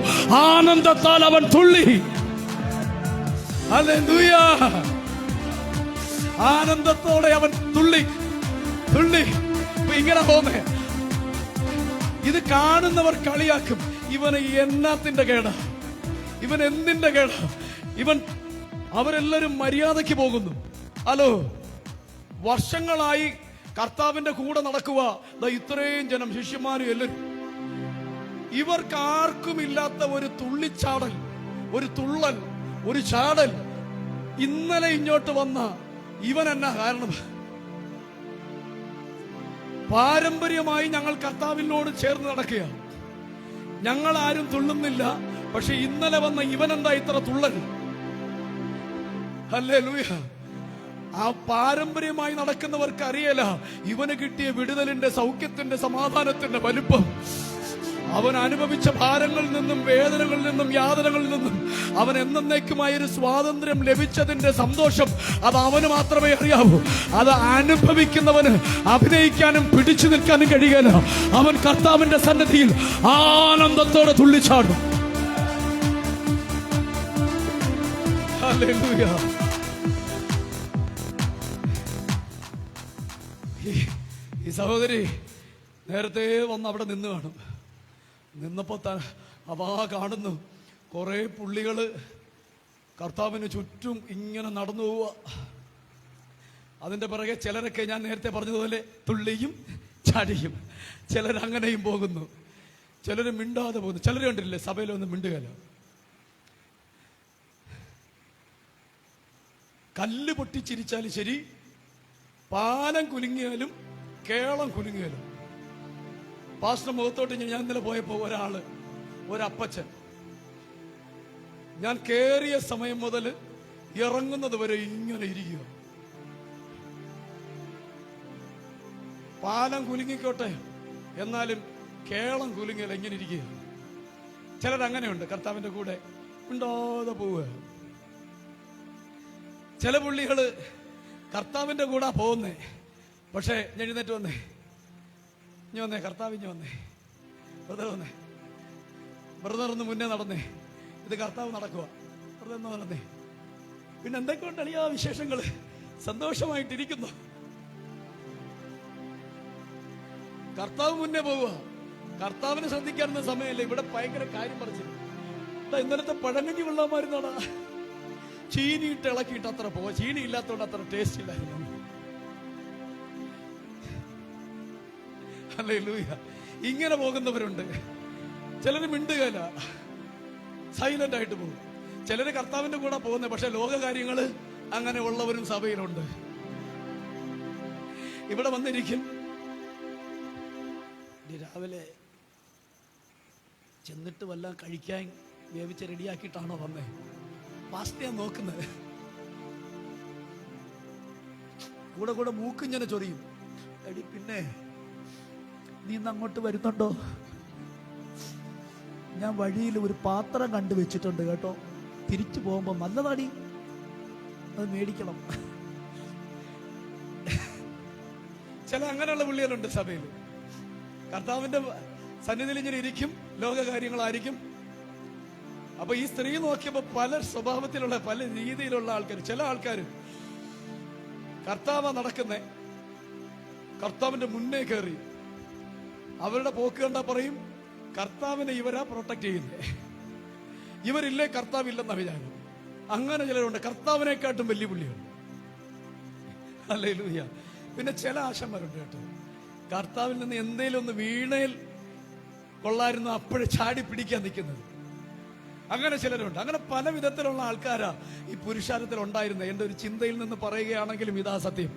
ആനന്ദത്താൽ അവൻ തുള്ളി. ഹല്ലേലൂയ. ആനന്ദത്തോടെ അവൻ തുള്ളി തുള്ളി. ഇങ്ങനെ പോന്നേ, ഇത് കാണുന്നവർ കളിയാക്കും, ഇവന് എന്നാത്തിന്റെ കേടാ, ഇവൻ എന്തിന്റെ കേടാ, ഇവൻ. അവരെല്ലാരും മര്യാദയ്ക്ക് പോകുന്നു. ഹലോ, വർഷങ്ങളായി കർത്താവിന്റെ കൂടെ നടക്കുക ഇത്രയും ജനം, ശിഷ്യന്മാരും എല്ലാവരും. ഇവർക്ക് ആർക്കും ഇല്ലാത്ത ഒരു തുള്ളിച്ചാടൽ, ഒരു തുള്ളൽ, ഒരു ചാടൽ ഇന്നലെ ഇങ്ങോട്ട് വന്ന ഇവൻ എന്നാ കാരണം? പാരമ്പര്യമായി ഞങ്ങൾ കർത്താവിനോട് ചേർന്ന് നടക്കുക, ഞങ്ങൾ ആരും തുള്ളുന്നില്ല. പക്ഷെ ഇന്നലെ വന്ന ഇവൻ എന്താ ഇത്ര തുള്ളൽ? ഹല്ലേലൂയ. ആ പാരമ്പര്യമായി നടക്കുന്നവർക്ക് അറിയല ഇവന് കിട്ടിയ വിടുതലിന്റെ, സൗഖ്യത്തിന്റെ, സമാധാനത്തിന്റെ വലുപ്പം. അവൻ അനുഭവിച്ച ഭാരങ്ങളിൽ നിന്നും വേദനകളിൽ നിന്നും യാതനകളിൽ നിന്നും അവൻ എന്നേക്കുമായൊരു സ്വാതന്ത്ര്യം ലഭിച്ചതിന്റെ സന്തോഷം അത് അവന് മാത്രമേ അറിയാവൂ. അത് അനുഭവിക്കുന്നവന് അഭിനയിക്കാനും പിടിച്ചു നിൽക്കാനും കഴിയില്ല. അവൻ കർത്താവിന്റെ സന്നിധിയിൽ ആനന്ദത്തോടെ തുള്ളിച്ചാടും. ഹല്ലേലൂയ. ഈ സഹോദരി നേരത്തെ വന്ന് അവിടെ നിന്ന് കാണും. നിന്നപ്പോ അവാ കാണുന്നു കുറെ പുള്ളികള് കർത്താവിന് ചുറ്റും ഇങ്ങനെ നടന്നു പോവുക. അതിന്റെ പിറകെ ചിലരൊക്കെ ഞാൻ നേരത്തെ പറഞ്ഞതുപോലെ തുള്ളിയും ചാടിയും, ചിലരങ്ങനെയും പോകുന്നു, ചിലര് മിണ്ടാതെ പോകുന്നു. ചിലര് കണ്ടില്ലേ സഭയിലൊന്നും മിണ്ടുകയല്ല. കല്ല് പൊട്ടിച്ചിരിച്ചാലും ശരി, പാലം കുലുങ്ങിയാലും കേളം കുലുങ്ങിയാലും. പാസ്റ്റർ മുഖത്തോട്ട് ഞാൻ ഇന്നലെ പോയപ്പോ ഒരാള്, ഒരപ്പച്ചൻ ഞാൻ കേറിയ സമയം മുതൽ ഇറങ്ങുന്നത് വരെ ഇങ്ങനെ ഇരിക്കുക. പാലം കുലുങ്ങിക്കോട്ടെ, എന്നാലും കേളം കുലുങ്ങിയാൽ എങ്ങനെ ഇരിക്കുക. ചിലരങ്ങനെയുണ്ട്, കർത്താവിന്റെ കൂടെ ഉണ്ടാതെ പോവുക. ചില പുള്ളികള് കർത്താവിന്റെ കൂടെ പോകുന്നേ, പക്ഷെ ഞാൻ എഴുന്നേറ്റ് വന്നേ, ഇനി വന്നേ, കർത്താവിഞ്ഞ് വന്നേ, ബ്രദർ വന്നേ, ബ്രദർ ഒന്ന് മുന്നേ നടന്നേ, ഇത് കർത്താവ് നടക്കുക, ബ്രദർ ഒന്ന് നടന്നേ. പിന്നെ എന്തൊക്കെയുണ്ട് അളിയാ വിശേഷങ്ങള്? സന്തോഷമായിട്ടിരിക്കുന്നു. കർത്താവ് മുന്നേ പോവുക. കർത്താവിനെ ശ്രദ്ധിക്കാറുന്ന സമയമല്ല. ഇവിടെ ഭയങ്കര കാര്യം പറിച്ചു. ഇന്നലത്തെ പഴങ്കഞ്ഞി വെള്ളമായിരുന്നാടാ, ചീനിയിട്ട് ഇളക്കിയിട്ട് അത്ര പോവാ. ചീനി ഇല്ലാത്തതുകൊണ്ട് അത്ര ടേസ്റ്റ് ഇല്ലായിരുന്നു. ഹല്ലേലൂയ. ഇങ്ങനെ പോകുന്നവരുണ്ട്. ചിലര് മിണ്ടുകയില്ല, സൈലന്റ് ആയിട്ട് പോകും. ചിലര് കർത്താവിന്റെ കൂടെ പോകുന്നത്, പക്ഷെ ലോകകാര്യങ്ങള് അങ്ങനെ ഉള്ളവരും സഭയിലുണ്ട്. ഇവിടെ വന്നിരിക്കും, രാവിലെ ചെന്നിട്ട് വല്ല കഴിക്കാൻ വേവിച്ച് റെഡിയാക്കിയിട്ടാണോ വന്നേ? പാസ്റ്റയാ നോക്കുന്നത്. കൂടെ കൂടെ മൂക്കിങ്ങനെ ചൊറിയും. എടി പിന്നെ നീ ഇന്ന് അങ്ങോട്ട് വരുന്നുണ്ടോ? ഞാൻ വഴിയിൽ ഒരു പാത്രം കണ്ടുവച്ചിട്ടുണ്ട് കേട്ടോ, തിരിച്ചു പോകുമ്പോ നല്ലതാടി, അത് മേടിക്കണം. ചില അങ്ങനെയുള്ള പുള്ളികളുണ്ട് സഭയിൽ. കർത്താവിന്റെ സന്നിധിയിൽ ഇങ്ങനെ ഇരിക്കും, ലോകകാര്യങ്ങളായിരിക്കും. അപ്പൊ ഈ സ്ത്രീ നോക്കിയപ്പോ പല സ്വഭാവത്തിലുള്ള, പല രീതിയിലുള്ള ആൾക്കാർ. ചില ആൾക്കാർ കർത്താവ് നടക്കുന്നേ, കർത്താവിന്റെ മുന്നേ കയറി അവരുടെ പോക്ക് കണ്ടാ പറയും, കർത്താവിനെ ഇവരാ പ്രൊട്ടക്ട് ചെയ്യുന്നേ, ഇവരില്ലേ കർത്താവില്ലെന്ന വിചാരം. അങ്ങനെ ചിലരുണ്ട്, കർത്താവിനെക്കാട്ടും വലിയ പുള്ളിയാണ്. ഹല്ലേലൂയ. പിന്നെ ചില ആശന്മാരുണ്ട് കേട്ടോ, കർത്താവിൽ നിന്ന് എന്തേലും ഒന്ന് വീണയിൽ കൊള്ളായിരുന്നു അപ്പോഴേ ചാടി പിടിക്കാൻ നിൽക്കുന്നത്. അങ്ങനെ ചിലരുണ്ട്. അങ്ങനെ പല വിധത്തിലുള്ള ആൾക്കാരാ ഈ പുരുഷാരത്തിൽ ഉണ്ടായിരുന്നത്. എന്റെ ഒരു ചിന്തയിൽ നിന്ന് പറയുകയാണെങ്കിലും ഇതാ സത്യം.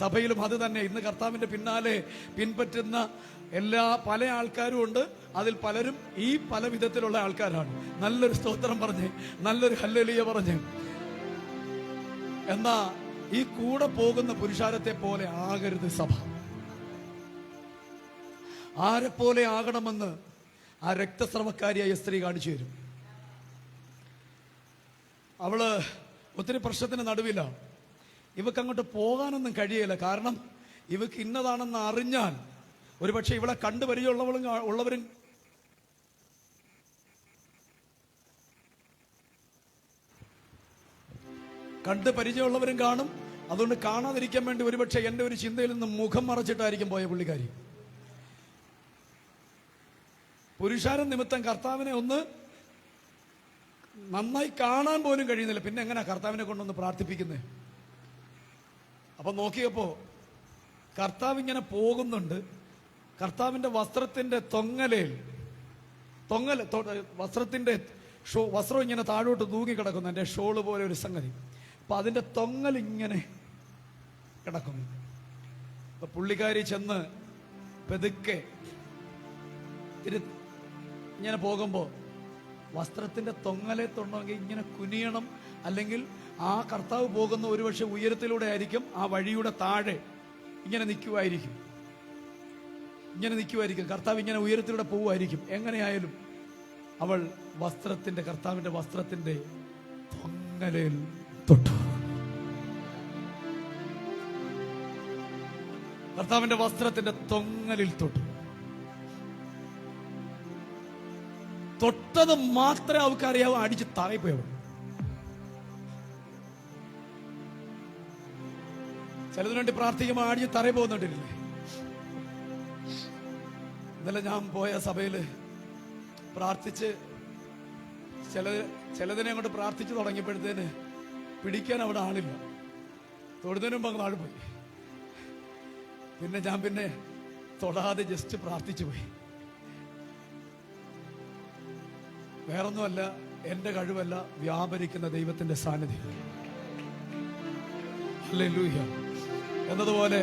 സഭയിലും അത് തന്നെ. ഇന്ന് കർത്താവിന്റെ പിന്നാലെ പിൻപറ്റുന്ന പല ആൾക്കാരും ഉണ്ട്. അതിൽ പലരും ഈ പല വിധത്തിലുള്ള ആൾക്കാരാണ്. നല്ലൊരു സ്തോത്രം പറഞ്ഞ്, നല്ലൊരു ഹല്ലേലൂയ പറഞ്ഞ്. എന്നാ ഈ കൂടെ പോകുന്ന പുരുഷാരത്തെ പോലെ ആകരുത് സഭ. ആരെപ്പോലെ ആകണമെന്ന് ആ രക്തസ്രവക്കാരിയായ സ്ത്രീ കാണിച്ചു തരും. അവള് ഒത്തിരി പ്രശ്നത്തിന് നടുവിലാണ്. ഇവക്ക് അങ്ങോട്ട് പോകാനൊന്നും കഴിയില്ല. കാരണം ഇവക്ക് ഇന്നതാണെന്ന് അറിഞ്ഞാൽ ഒരുപക്ഷെ ഇവളെ കണ്ടു പരിചയമുള്ളവരും കണ്ട് പരിചയമുള്ളവരും കാണും. അതുകൊണ്ട് കാണാതിരിക്കാൻ വേണ്ടി ഒരുപക്ഷെ എന്റെ ഒരു ചിന്തയിൽ നിന്ന് മുഖം മറച്ചിട്ടായിരിക്കും പോയ പുള്ളിക്കാരി. പുരുഷാരം നിമിത്തം കർത്താവിനെ ഒന്ന് നന്നായി കാണാൻ പോലും കഴിയുന്നില്ല. പിന്നെ എങ്ങനെയാ കർത്താവിനെ കൊണ്ടൊന്ന് പ്രാർത്ഥിപ്പിക്കുന്നത്? അപ്പൊ നോക്കിയപ്പോ കർത്താവ് ഇങ്ങനെ പോകുന്നുണ്ട്. കർത്താവിന്റെ വസ്ത്രത്തിന്റെ വസ്ത്രത്തിന്റെ വസ്ത്രം ഇങ്ങനെ താഴോട്ട് തൂങ്ങി കിടക്കുന്നു. എന്റെ ഷോള് പോലെ ഒരു സംഗതി. അപ്പൊ അതിന്റെ തൊങ്ങൽ ഇങ്ങനെ കിടക്കുന്നു. അപ്പൊ പുള്ളിക്കാരി ചെന്ന് പെതുക്കെ ഇങ്ങനെ പോകുമ്പോ വസ്ത്രത്തിന്റെ തൊങ്ങലെ തൊണ്ടെങ്കിൽ ഇങ്ങനെ കുനിയണം. അല്ലെങ്കിൽ ആ കർത്താവ് പോകുന്ന ഒരുപക്ഷെ ഉയരത്തിലൂടെ ആയിരിക്കും, ആ വഴിയുടെ താഴെ ഇങ്ങനെ നിൽക്കുമായിരിക്കും. കർത്താവ് ഇങ്ങനെ ഉയരത്തിലൂടെ പോവുമായിരിക്കും. എങ്ങനെയായാലും അവൾ കർത്താവിന്റെ വസ്ത്രത്തിന്റെ തൊങ്ങലിൽ തൊട്ടു. കർത്താവിന്റെ വസ്ത്രത്തിന്റെ തൊങ്ങലിൽ തൊട്ടു. തൊട്ടത് മാത്രമേ അവർക്ക് അറിയാവൂ. അടിച്ച് താഴെ പോയവൾ. ചിലതിനു വേണ്ടി പ്രാർത്ഥിക്കുമ്പോൾ അടിച്ച് തറയിൽ പോകുന്നുണ്ടില്ലേ? ഇന്നലെ ഞാൻ പോയ സഭയില് പ്രാർത്ഥിച്ച് ചിലതിനെ അങ്ങോട്ട് പ്രാർത്ഥിച്ചു തുടങ്ങിയപ്പോഴത്തേന് പിടിക്കാൻ അവിടെ ആളില്ല. തൊടുന്നതിന് മുമ്പ് അങ്ങ് താഴെ പോയി. പിന്നെ ഞാൻ തൊടാതെ ജസ്റ്റ് പ്രാർത്ഥിച്ചു പോയി. വേറൊന്നുമല്ല, എന്റെ കഴിവല്ല, വ്യാപരിക്കുന്ന ദൈവത്തിന്റെ സാന്നിധ്യം. ഹല്ലേലൂയ. എന്നതുപോലെ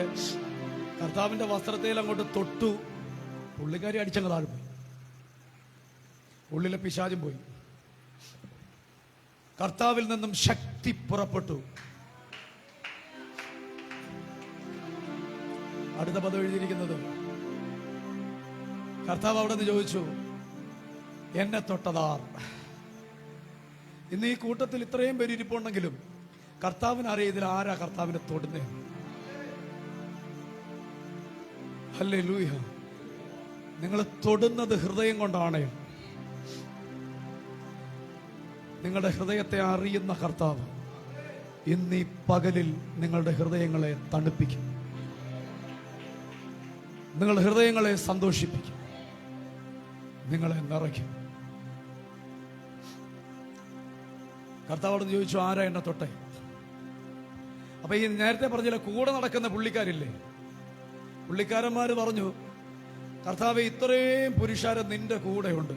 കർത്താവിന്റെ വസ്ത്രത്തിൽ അങ്ങോട്ട് തൊട്ടു. പുള്ളിക്കാരി അടിച്ചങ്ങ് താഴെ പോയി. ഉള്ളിലെ പിശാചും പോയി. കർത്താവിൽ നിന്നും ശക്തി പുറപ്പെട്ടു. അടുത്ത പദം എഴുതിയിരിക്കുന്നത്, കർത്താവ് അവിടെ നിന്ന് ചോദിച്ചു, എന്നെ തൊട്ടതാർ. ഇന്ന് ഈ കൂട്ടത്തിൽ ഇത്രയും പേര് ഇരിപ്പുണ്ടെങ്കിലും കർത്താവിന് അറിയാം ഇതിൽ ആരാ കർത്താവിനെ തൊടുന്നേ. ഹല്ലേലൂയ. നിങ്ങൾ തൊടുന്നത് ഹൃദയം കൊണ്ടാണ്. നിങ്ങളുടെ ഹൃദയത്തെ അറിയുന്ന കർത്താവ് ഇന്ന് ഈ പകലിൽ നിങ്ങളുടെ ഹൃദയങ്ങളെ തണുപ്പിക്കും, നിങ്ങളുടെ ഹൃദയങ്ങളെ സന്തോഷിപ്പിക്കും, നിങ്ങളെ നിറയ്ക്കും. കർത്താവോട് ചോദിച്ചു, ആരാ എന്നെ തൊട്ടെ? അപ്പൊ ഈ നേരത്തെ പറഞ്ഞില്ല, കൂടെ നടക്കുന്ന പുള്ളിക്കാരില്ലേ, പുള്ളിക്കാരന്മാര് പറഞ്ഞു, കർത്താവേ, ഇത്രയും പുരുഷാരം നിന്റെ കൂടെയുണ്ട്,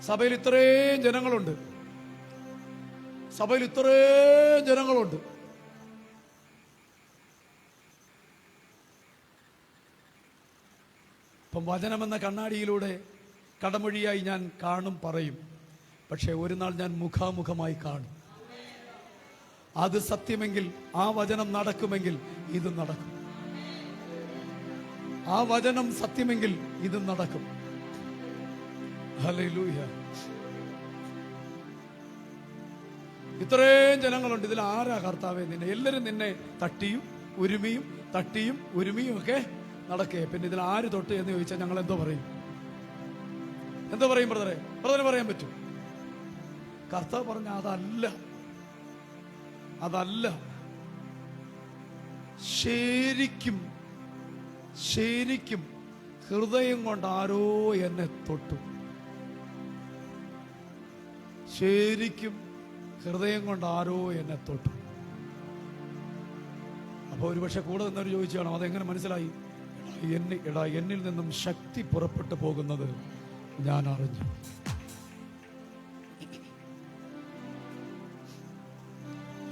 സഭയിൽ ഇത്രയും ജനങ്ങളുണ്ട്, സഭയിൽ ഇത്രയും ജനങ്ങളുണ്ട്, ഇപ്പം വചനമെന്ന കണ്ണാടിയിലൂടെ കടമൊഴിയായി ഞാൻ കാണും, പറയും. പക്ഷെ ഒരു നാൾ ഞാൻ മുഖാമുഖമായി കാണും. അത് സത്യമെങ്കിൽ, ആ വചനം നടക്കുമെങ്കിൽ ഇത് നടക്കും. ആ വചനം സത്യമെങ്കിൽ ഇത് നടക്കും. ഹല്ലേലൂയ. ഇത്രയും ജനങ്ങളുണ്ട്, ഇതിൽ ആരാ കർത്താവേ നിന്നെ? എല്ലാരും നിന്നെ തട്ടിയും ഉരുമിയും ഒക്കെ നടക്കേ. പിന്നെ ഇതിൽ ആര് തൊട്ട് എന്ന് ചോദിച്ചാൽ ഞങ്ങൾ എന്തോ പറയും? ബ്രദറെ പറയാൻ പറ്റും? കർത്താവ് പറഞ്ഞ അതല്ല. ശരിക്കും ഹൃദയം കൊണ്ട് ആരോ എന്നെ തൊട്ടു. ശരിക്കും ഹൃദയം കൊണ്ട് ആരോ എന്നെ തൊട്ടു. അപ്പൊ ഒരുപക്ഷെ കൂടെ നിന്നവർ ചോദിച്ചു കാണും, അതെങ്ങനെ മനസ്സിലായി? എന്നിൽ നിന്നും ശക്തി പുറപ്പെട്ടു പോകുന്നത് ഞാൻ അറിഞ്ഞു.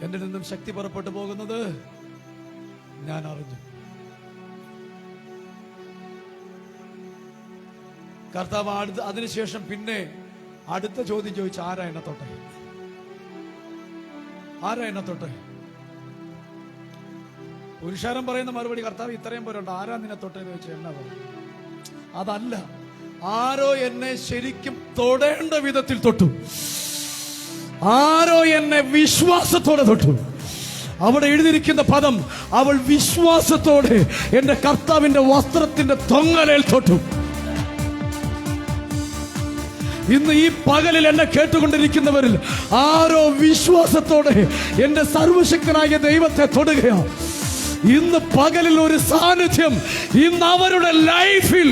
എന്നിൽ നിന്നും ശക്തി പുറപ്പെട്ടു പോകുന്നത് ഞാൻ അറിഞ്ഞു. കർത്താവ് അതിനുശേഷം പിന്നെ അടുത്ത ചോദ്യം ചോദിച്ചു, ആരാ എന്നെ തൊട്ടെ? പുരുഷാരം പറയുന്ന മറുപടി, കർത്താവ് ഇത്രയും പേരുണ്ട്, ആരാ നിന്നെ തൊട്ടെന്ന് ചോദിച്ചാൽ എന്നാ പറയും? അതല്ല, ആരോ എന്നെ ശരിക്കും തൊടേണ്ട വിധത്തിൽ തൊട്ടു. ആരോ എന്നെ വിശ്വാസത്തോടെ തൊട്ടു. അവിടെ എഴുതിയിരിക്കുന്ന പദം, അവൾ വിശ്വാസത്തോടെ എന്റെ കർത്താവിന്റെ വസ്ത്രത്തിന്റെ തൊങ്ങലേൽ തൊട്ടു. ഇന്ന് ഈ പകലിൽ എന്നെ കേട്ടുകൊണ്ടിരിക്കുന്നവരിൽ ആരോ വിശ്വാസത്തോടെ എന്റെ സർവശക്തനായ ദൈവത്തെ തൊടുകയാണ്. ഇന്ന് പകലിൽ ഒരു സാന്നിധ്യം ഇന്ന് അവരുടെ ലൈഫിൽ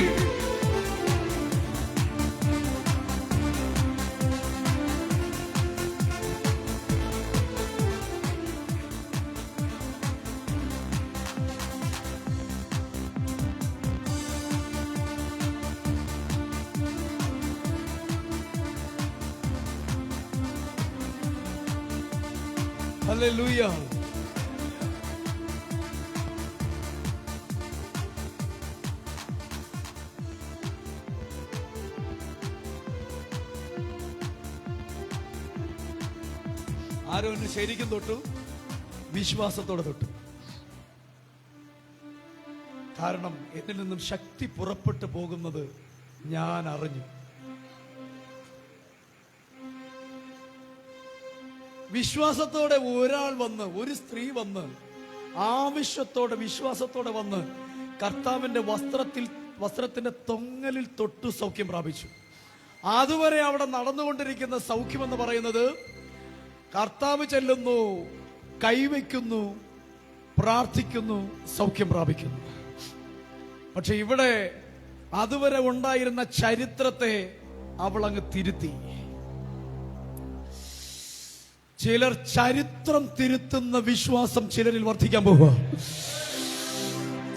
ഹല്ലേലൂയ. ആരോ എന്നെ ശരിക്കും തൊട്ടു, വിശ്വാസത്തോടെ തൊട്ടു. കാരണം എന്നിൽ നിന്നും ശക്തി പുറപ്പെട്ടു പോകുന്നത് ഞാൻ അറിഞ്ഞു. വിശ്വാസത്തോടെ ഒരാൾ വന്ന്, ഒരു സ്ത്രീ വന്ന്, ആവശ്യത്തോടെ വിശ്വാസത്തോടെ വന്ന് കർത്താവിന്റെ വസ്ത്രത്തിന്റെ തൊങ്ങലിൽ തൊട്ടു സൗഖ്യം പ്രാപിച്ചു. അതുവരെ അവിടെ നടന്നുകൊണ്ടിരിക്കുന്ന സൗഖ്യം എന്ന് പറയുന്നത് കർത്താവ് ചെല്ലുന്നു, കൈവയ്ക്കുന്നു, പ്രാർത്ഥിക്കുന്നു, സൗഖ്യം പ്രാപിക്കുന്നു. പക്ഷെ ഇവിടെ അതുവരെ ഉണ്ടായിരുന്ന ചരിത്രത്തെ അവൾ അങ്ങ് തിരുത്തി. ചിലർ ചരിത്രം തിരുത്തുന്ന വിശ്വാസം ചിലരിൽ വർദ്ധിക്കാൻ പോവുക.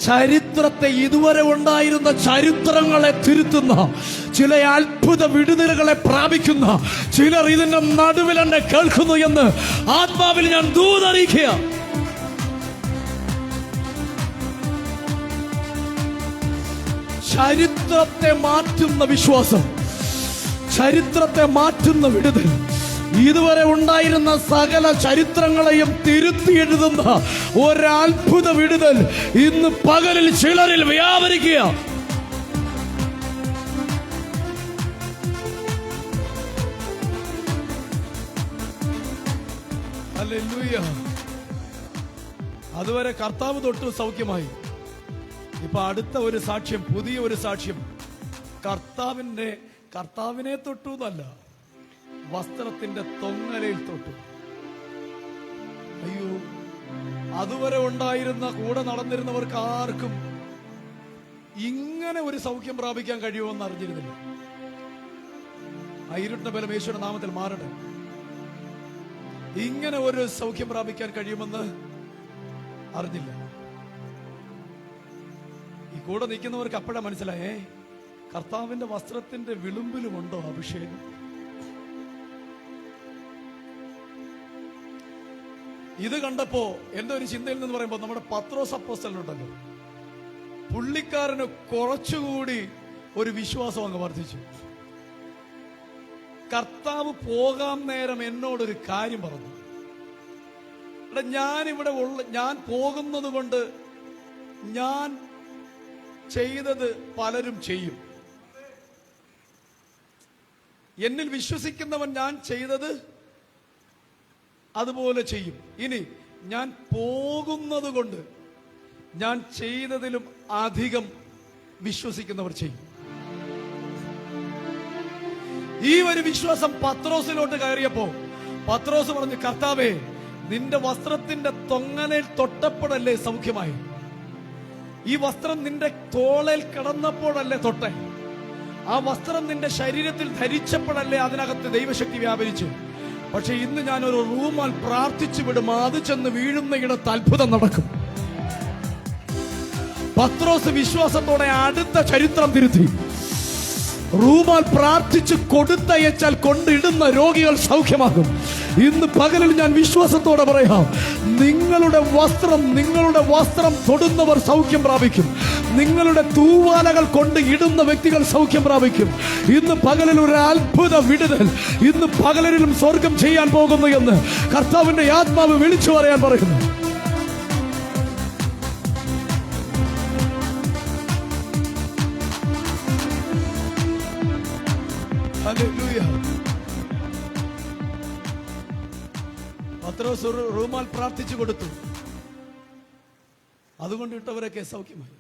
ചരിത്രത്തെ, ഇതുവരെ ഉണ്ടായിരുന്ന ചരിത്രങ്ങളെ തിരുത്തുന്ന, ചില അത്ഭുത വിടുതലുകളെ പ്രാപിക്കുന്ന ചിലർ ഇതിന്റെ നടുവിൽ എന്നെ കേൾക്കുന്നു എന്ന് ആത്മാവിൽ ഞാൻ ദൂതറിയിക്കുക. ചരിത്രത്തെ മാറ്റുന്ന വിശ്വാസം, ചരിത്രത്തെ മാറ്റുന്ന വിടുതൽ ഇതുവരെ ഉണ്ടായിരുന്ന സകല ചരിത്രങ്ങളെയും തിരുത്തി എഴുതുന്ന ഒരത്ഭുത വിടുതൽ ഇന്ന് പകലിൽ ചിലരിൽ വ്യാപരിക്കുക. ഹല്ലേലൂയ. അതുവരെ കർത്താവ് തൊട്ടു സൗഖ്യമായി. ഇപ്പൊ അടുത്ത ഒരു സാക്ഷ്യം, പുതിയ ഒരു സാക്ഷ്യം. കർത്താവിനെ തൊട്ടു എന്നല്ല, വസ്ത്രത്തിന്റെ തൊങ്ങലയിൽ തൊട്ടു. അയ്യോ, അതുവരെ ഉണ്ടായിരുന്ന കൂടെ നടന്നിരുന്നവർക്ക് ആർക്കും ഇങ്ങനെ ഒരു സൗഖ്യം പ്രാപിക്കാൻ കഴിയുമെന്ന് അറിഞ്ഞിരുന്നില്ല. ആ ഇരുട്ടിന്റെ ബലം യേശുവിന്റെ നാമത്തിൽ മാറട്ടെ. ഇങ്ങനെ ഒരു സൗഖ്യം പ്രാപിക്കാൻ കഴിയുമെന്ന് അറിഞ്ഞില്ല. ഈ കൂടെ നിൽക്കുന്നവർക്ക് അപ്പോഴാ മനസ്സിലായേ, കർത്താവിന്റെ വസ്ത്രത്തിന്റെ വിളുമ്പിലുമുണ്ടോ അഭിഷേകം. ഇത് കണ്ടപ്പോ എന്റെ ഒരു ചിന്തയിൽ നിന്ന് പറയുമ്പോൾ, നമ്മുടെ പത്രോസ് അപ്പോസ്തലനുണ്ടല്ലോ, പുള്ളിക്കാരന് കുറച്ചുകൂടി ഒരു വിശ്വാസം അങ്ങ് വർദ്ധിച്ചു. കർത്താവ് പോകാൻ നേരം എന്നോടൊരു കാര്യം പറഞ്ഞു. ഞാൻ പോകുന്നത് കൊണ്ട് ഞാൻ ചെയ്തത് പലരും ചെയ്യും. എന്നിൽ വിശ്വസിക്കുന്നവൻ ഞാൻ ചെയ്തത് അതുപോലെ ചെയ്യും. ഇനി ഞാൻ പോകുന്നത് കൊണ്ട് ഞാൻ ചെയ്തതിലും അധികം വിശ്വസിക്കുന്നവർ ചെയ്യും. ഈ ഒരു വിശ്വാസം പത്രോസിലോട്ട് കയറിയപ്പോ പത്രോസ് പറഞ്ഞു, കർത്താവേ, നിന്റെ വസ്ത്രത്തിന്റെ തൊങ്ങലിൽ തൊട്ടപ്പോഴല്ലേ സൗഖ്യമായി? ഈ വസ്ത്രം നിന്റെ തോളിൽ കിടന്നപ്പോഴല്ലേ തൊട്ടെ? ആ വസ്ത്രം നിന്റെ ശരീരത്തിൽ ധരിച്ചപ്പോഴല്ലേ അതിനകത്ത് ദൈവശക്തി വ്യാപരിച്ചു? പക്ഷെ ഇന്ന് ഞാനൊരു റൂമാൽ പ്രാർത്ഥിച്ചു വിടും, അത് ചെന്ന് വീഴുന്ന ഇടത്ത് അത്ഭുതം നടക്കും. പത്രോസ് വിശ്വാസത്തോടെ അടുത്ത ചരിത്രം തിരുത്തി. റൂമാൽ പ്രാർത്ഥിച്ച് കൊടുത്തയച്ചാൽ കൊണ്ടിടുന്ന രോഗികൾ സൗഖ്യമാകും. ഇന്ന് പകലിൽ ഞാൻ വിശ്വാസത്തോടെ പറയാം, നിങ്ങളുടെ വസ്ത്രം തൊടുന്നവർ സൗഖ്യം പ്രാപിക്കും. നിങ്ങളുടെ തൂവാലകൾ കൊണ്ട് ഇടുന്ന വ്യക്തികൾ സൗഖ്യം പ്രാപിക്കും. ഇന്ന് പകലിൽ ഒരു അത്ഭുത വിടുതൽ ഇന്ന് പകലിലും സ്വർഗം ചെയ്യാൻ പോകുന്നു എന്ന് കർത്താവിന്റെ ആത്മാവ് വിളിച്ചു പറയാൻ പറയുന്നു. പത്രോസ് റൂമാൽ പ്രാർത്ഥിച്ചു കൊടുത്തു, അതുകൊണ്ട് ഇട്ടവരൊക്കെ സൗഖ്യമായി.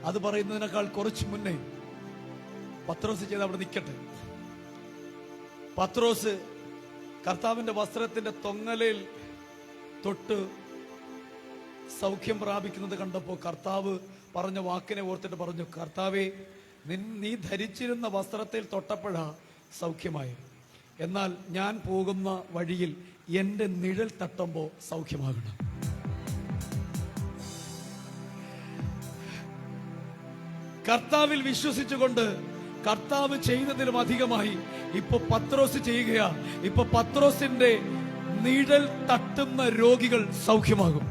അത് പറയുന്നതിനേക്കാൾ കുറച്ച് മുന്നേ പത്രോസ് ചെയ്ത് അവിടെ നിൽക്കട്ടെ. പത്രോസ് കർത്താവിന്റെ വസ്ത്രത്തിന്റെ തൊങ്ങലയിൽ തൊട്ട് സൗഖ്യം പ്രാപിക്കുന്നത് കണ്ടപ്പോൾ കർത്താവ് പറഞ്ഞ വാക്കിനെ ഓർത്തിട്ട് പറഞ്ഞു, കർത്താവേ, നീ ധരിച്ചിരുന്ന വസ്ത്രത്തിൽ തൊട്ടപ്പോഴാ സൗഖ്യമായി. എന്നാൽ ഞാൻ പോകുന്ന വഴിയിൽ എന്റെ നിഴൽ തട്ടുമ്പോൾ സൗഖ്യമാകണം. കർത്താവിൽ വിശ്വസിച്ചുകൊണ്ട് കർത്താവ് ചെയ്തതിലും അധികമായി ഇപ്പൊ പത്രോസ് ചെയ്യുകയാ. ഇപ്പൊ പത്രോസിന്റെ നിഴൽ തട്ടുന്ന രോഗികൾ സൗഖ്യമാകും.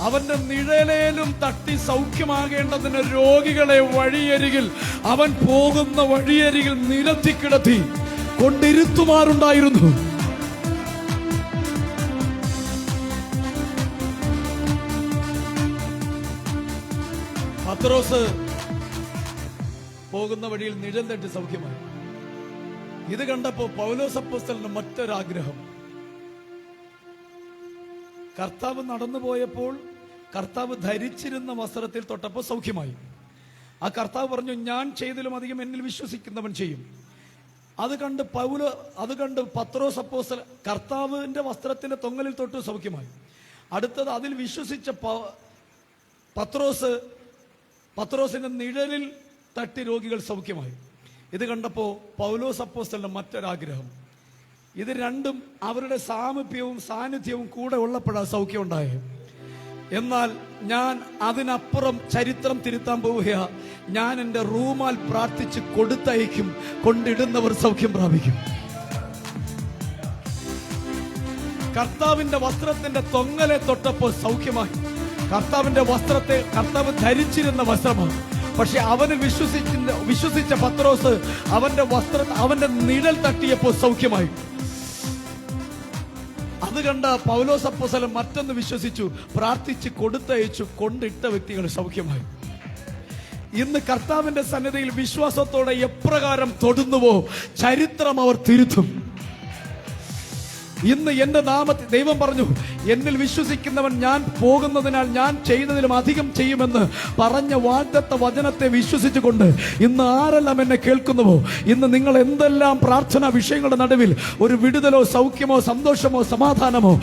അവന്റെ നിഴലേലും തട്ടി സൗഖ്യമാകേണ്ടതിന് രോഗികളെ വഴിയരികിൽ, അവൻ പോകുന്ന വഴിയരികിൽ നിരത്തി കിടത്തി കൊണ്ടിരുത്തുമാറുണ്ടായിരുന്നു. പത്രോസ് പോകുന്ന വഴിയിൽ നിഴൽ തട്ടി സൗഖ്യമായി. ഇത് കണ്ടപ്പോ പൗലോസ് അപ്പോസ്തലന് മറ്റൊരാഗ്രഹം. കർത്താവ് നടന്നു പോയപ്പോൾ കർത്താവ് ധരിച്ചിരുന്ന വസ്ത്രത്തിൽ തൊട്ടപ്പോൾ സൗഖ്യമായി. ആ കർത്താവ് പറഞ്ഞു, ഞാൻ ചെയ്തതിലും അധികം എന്നിൽ വിശ്വസിക്കുന്നവൻ ചെയ്യും. അത് കണ്ട് പത്രോസ് അപ്പോസ്തലൻ കർത്താവിന്റെ വസ്ത്രത്തിന്റെ തൊങ്ങലിൽ തൊട്ട് സൗഖ്യമായി. അടുത്തത് അതിൽ വിശ്വസിച്ച പത്രോസിന്റെ നിഴലിൽ തട്ടി രോഗികൾ സൗഖ്യമായി. ഇത് കണ്ടപ്പോ പൗലോസ് അപ്പോസ്തലന് മറ്റൊരാഗ്രഹം. ഇത് രണ്ടും അവരുടെ സാന്നിധ്യവും കൂടെ ഉള്ളപ്പോഴാണ് സൗഖ്യം ഉണ്ടായത്. എന്നാൽ ഞാൻ അതിനപ്പുറം ചരിത്രം തിരുത്താൻ പോവുകയാ. ഞാൻ എൻ്റെ റൂമാൽ പ്രാർത്ഥിച്ച് കൊടുത്തയക്കും, കൊണ്ടിടുന്നവർ സൗഖ്യം പ്രാപിക്കും. കർത്താവിന്റെ വസ്ത്രത്തിന്റെ തൊങ്ങലെ തൊട്ടപ്പോൾ സൗഖ്യമായി. കർത്താവിന്റെ വസ്ത്രത്തെ കർത്താവ് ധരിച്ചിരുന്ന വസ്ത്രമാണ്. പക്ഷെ അവന് വിശ്വസിച്ച പത്രോസ് അവന്റെ നിഴൽ തട്ടിയപ്പോൾ സൗഖ്യമായി. അത് കണ്ട പൗലോസ് അപ്പോസ്തലൻ മറ്റൊന്ന് വിശ്വസിച്ചു, പ്രാർത്ഥിച്ച് കൊടുത്തയച്ചു, കൊണ്ടിട്ട വ്യക്തികൾ സൗഖ്യമായി. ഇന്ന് കർത്താവിന്റെ സന്നിധിയിൽ വിശ്വാസത്തോടെ എപ്രകാരം തൊടുന്നുവോ ചരിത്രം അവർ തിരുത്തും. ഇന്ന് എന്റെ നാമത്തിൽ ദൈവം പറഞ്ഞു, എന്നിൽ വിശ്വസിക്കുന്നവൻ ഞാൻ പോകുന്നതിനാൽ ഞാൻ ചെയ്യുന്നതിലും അധികം ചെയ്യുമെന്ന് പറഞ്ഞ വാഗ്ദത്ത വചനത്തെ വിശ്വസിച്ചുകൊണ്ട് ഇന്ന് ആരെല്ലാം എന്നെ കേൾക്കുന്നുവോ, ഇന്ന് നിങ്ങൾ എന്തെല്ലാം പ്രാർത്ഥനാ വിഷയങ്ങളുടെ നടുവിൽ ഒരു വിടുതലോ സൗഖ്യമോ സന്തോഷമോ സമാധാനമോ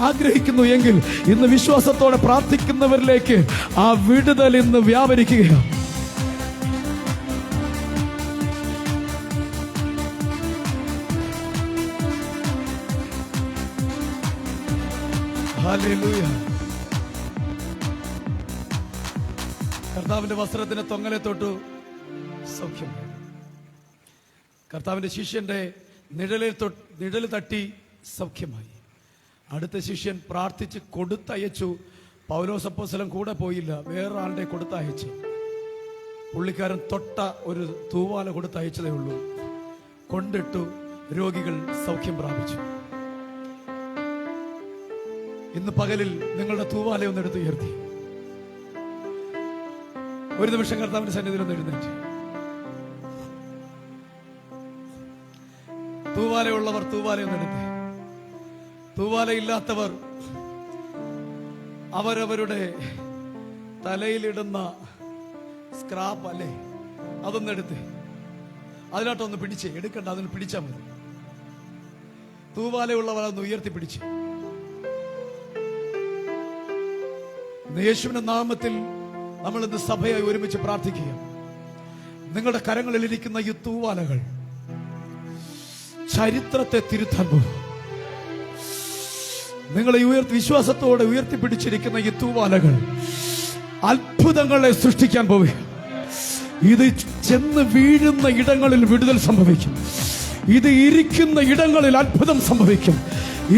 ആഗ്രഹിക്കുന്നു എങ്കിൽ ഇന്ന് വിശ്വാസത്തോടെ പ്രാർത്ഥിക്കുന്നവരിലേക്ക് ആ വിടുതൽ ഇന്ന് വ്യാപരിക്കുകയാണ്. ഹല്ലേലൂയ. കർത്താവിന്റെ വസ്ത്രത്തിന്റെ തൊങ്ങലെ തൊട്ടു സൗഖ്യം. കർത്താവിന്റെ ശിഷ്യന്റെ നിഴല് തട്ടി സൗഖ്യമായി. അടുത്ത ശിഷ്യൻ പ്രാർത്ഥിച്ച് കൊടുത്തയച്ചു. പൗലോസ് അപ്പോസ്തലൻ കൂടെ പോയില്ല, വേറൊരാളുടെ കൊടുത്തയച്ചു. പുള്ളിക്കാരൻ തൊട്ട ഒരു തൂവാല കൊടുത്തയച്ചതേ ഉള്ളൂ. കൊണ്ടിട്ടു, രോഗികൾ സൗഖ്യം പ്രാപിച്ചു. ഇന്ന് പകലിൽ നിങ്ങളുടെ തൂവാല ഒന്ന് എടുത്ത് ഉയർത്തി ഒരു നിമിഷം കർത്താവിന്റെ സന്നിധിയിൽ ഒന്ന് എഴുന്നേറ്റ്. തൂവാലയുള്ളവർ തൂവാലയൊന്ന് എടുത്ത്, തൂവാലയില്ലാത്തവർ അവരവരുടെ തലയിലിടുന്ന സ്ക്രാപ്പ് അല്ലേ അതൊന്നെടുത്ത് അതിനായിട്ടൊന്ന് പിടിച്ച് എടുക്കണ്ട, അതൊന്ന് പിടിച്ചാൽ മതി. തൂവാലയുള്ളവർ അതൊന്ന് ഉയർത്തി പിടിച്ച് യേശുവിന്റെ നാമത്തിൽ നമ്മൾ ഇന്ന് സഭയായി ഒരുമിച്ച് പ്രാർത്ഥിക്കുക. നിങ്ങളുടെ കരങ്ങളിൽ ഇരിക്കുന്ന ഈ തൂവാലകൾ ചരിത്രത്തെ തിരുത്താൻ പോകും. നിങ്ങളെ വിശ്വാസത്തോടെ ഉയർത്തിപ്പിടിച്ചിരിക്കുന്ന ഈ തൂവാലകൾ അത്ഭുതങ്ങളെ സൃഷ്ടിക്കാൻ പോവുക. ഇത് ചെന്ന് വീഴുന്ന ഇടങ്ങളിൽ വിടുതൽ സംഭവിക്കും. ഇത് ഇരിക്കുന്ന ഇടങ്ങളിൽ അത്ഭുതം സംഭവിക്കും.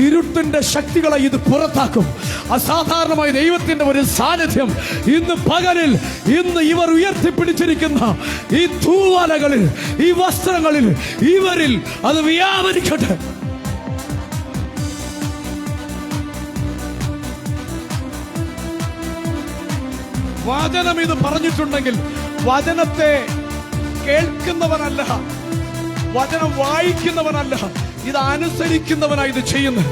ഇരുട്ടിന്റെ ശക്തികളെ ഇത് പുറത്താക്കും. അസാധാരണമായ ദൈവത്തിന്റെ ഒരു സാന്നിധ്യം ഇന്ന് പകലിൽ ഇവർ ഉയർത്തിപ്പിടിച്ചിരിക്കുന്ന ഈ തൂവാലകളിൽ, ഈ വസ്ത്രങ്ങളിൽ, ഇവരിൽ അത് വ്യാപരിക്കട്ടെ. വചനം ഇത് പറഞ്ഞിട്ടുണ്ടെങ്കിൽ വചനത്തെ കേൾക്കുന്നവനല്ല, വചനം വായിക്കുന്നവനല്ല, ഇത് അനുസരിക്കുന്നവനായി ഇത് ചെയ്യുന്നു.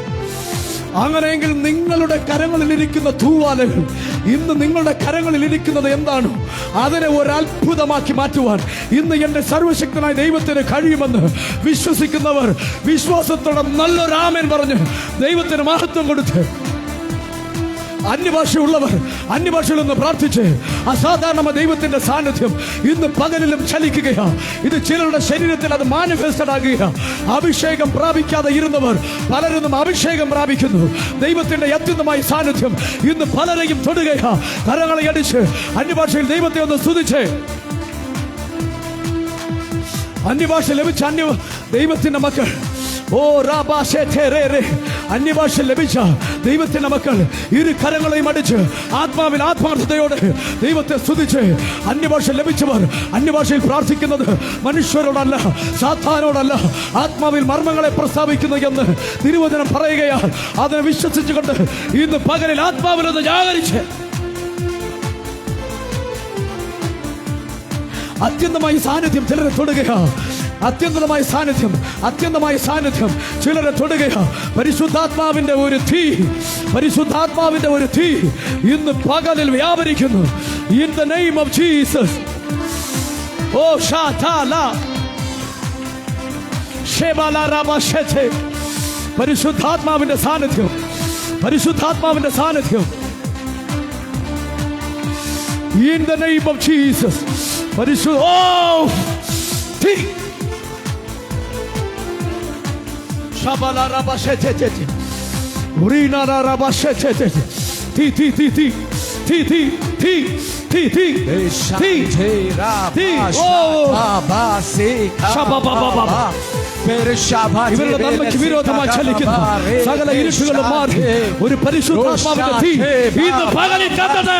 അങ്ങനെയെങ്കിൽ നിങ്ങളുടെ കരങ്ങളിലിരിക്കുന്ന തൂവാലകൾ ഇന്ന് നിങ്ങളുടെ കരങ്ങളിലിരിക്കുന്നത് എന്താണോ അതിനെ ഒരു അത്ഭുതമാക്കി മാറ്റുവാൻ ഇന്ന് എന്റെ സർവശക്തനായ ദൈവത്തിന് കഴിയുമെന്ന് വിശ്വസിക്കുന്നവർ വിശ്വാസത്തോടെ നല്ലൊരു ആമേൻ പറഞ്ഞ് ദൈവത്തിന് മഹത്വം കൊടുത്ത്, അന്യഭാഷയുള്ളവർ അന്യഭാഷയിൽ നിന്ന് പ്രാർത്ഥിച്ച് അസാധാരണ ദൈവത്തിന്റെ സാന്നിധ്യം ഇന്ന് പകലിലും ചലിക്കുകയാണ്. ഇത് ചിലരുടെ ശരീരത്തിൽ അത് മാനിഫെസ്റ്റഡ് ആകുകയാണ്. അഭിഷേകം പ്രാപിക്കാതെ ഇരുന്നവർ പലരും അഭിഷേകം പ്രാപിക്കുന്നു. ദൈവത്തിന്റെ അത്യുന്നതമായ സാന്നിധ്യം ഇന്ന് പലരെയും തൊടുകയാണ്. കരങ്ങളെ അടിച്ച് അന്യഭാഷയിൽ ദൈവത്തെ ഒന്ന് സ്തുതിച്ച്, അന്യഭാഷ ലഭിച്ച ദൈവത്തിന്റെ മക്കൾ, ഓ അന്യഭാഷ ലഭിച്ച ദൈവത്തിന്റെ മക്കൾ ഇരു കരങ്ങളെയും അടിച്ച് ആത്മാവിൽ ആത്മാർത്ഥതയോടെ ദൈവത്തെ സ്തുതിച്ച്, അന്യഭാഷ ലഭിച്ചവർ അന്യഭാഷയിൽ പ്രാർത്ഥിക്കുന്നത് മനുഷ്യരോടല്ല, സാത്താനോടല്ല, ആത്മാവിൽ മർമ്മങ്ങളെ പ്രസ്താവിക്കുന്നു എന്ന് തിരുവചനം പറയുകയാണ്. അതിനെ വിശ്വസിച്ചുകൊണ്ട് ഇന്ന് പകലിൽ ആത്മാവിലൊന്ന് ജാഗരിച്ച് അത്യന്തമായ സാന്നിധ്യം ചിലരെ തൊടുകയാണ്. അത്യന്തമായ സാന്നിധ്യം ചിലരെ തൊടുകയാണ്. പരിശുദ്ധാത്മാവിന്റെ ഒരു തീ ഇന്ന് പകലിൽ വ്യാപരിക്കുന്നു. In the name of Jesus. ഓ ഷാതാല ഷെബാല റബശത്തെ, പരിശുദ്ധാത്മാവിന്റെ സാന്നിധ്യം in the name of Jesus. Shabala rabashete, urina rabashete, ti. ഇവരുടെ നന്മയ്ക്ക് വിരോധമായി ചലിക്കുന്ന സകല ഇരുട്ടുകളും മാറി ഒരു പരിശുദ്ധാത്മാവിന്റെ തീ ഇന്ന് പകലിൽ കത്തട്ടെ.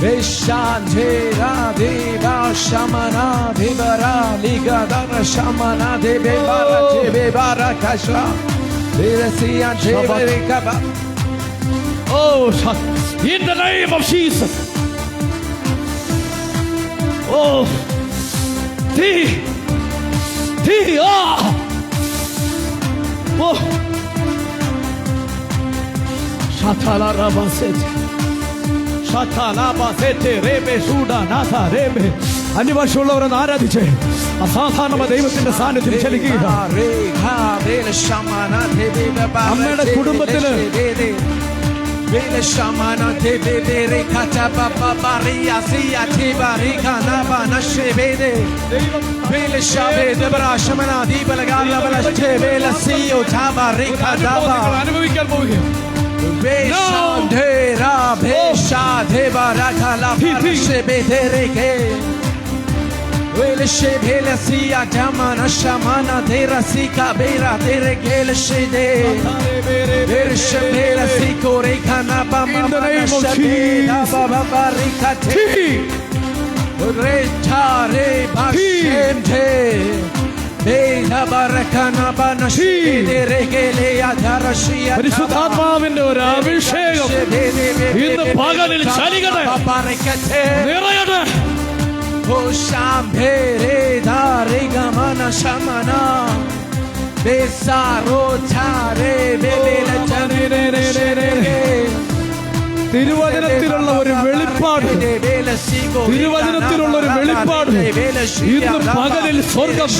Veshandera deva shamana devara ligadara shamana deve barate bevara kasha devasiya devare kaba. Oh, in the name of Jesus. Oh, oh, Shatala Rabasete. അന്യഭാഷയുള്ളവരെന്ന് ആരാധിച്ച് അസാധാരണ ദൈവത്തിന്റെ സാന്നിധ്യം ചലിക്കുക. അമ്മയുടെ കുടുംബത്തില് അനുഭവിക്കാൻ പോവുകയാണ്. Veshandera besha devara kala shebedereke Vele shebela siya jamana shamana dera sika bera dere gele shede Vele shebela sikore kana bama shebela baba barikate Retare bashemte പരിശുദ്ധാത്മാവിന്റെ ഒരു അഭിഷേകം ഇന്ന് പകലിൽ ചലിക്കട്ടെ, നിറയട്ടെ. തിരുവചനത്തിലുള്ള ഒരു വെളിപ്പാട്, തിരുവചനത്തിലുള്ള ഒരു വെളിപ്പാട് ഇന്ന് പകലിൽ സ്വർഗം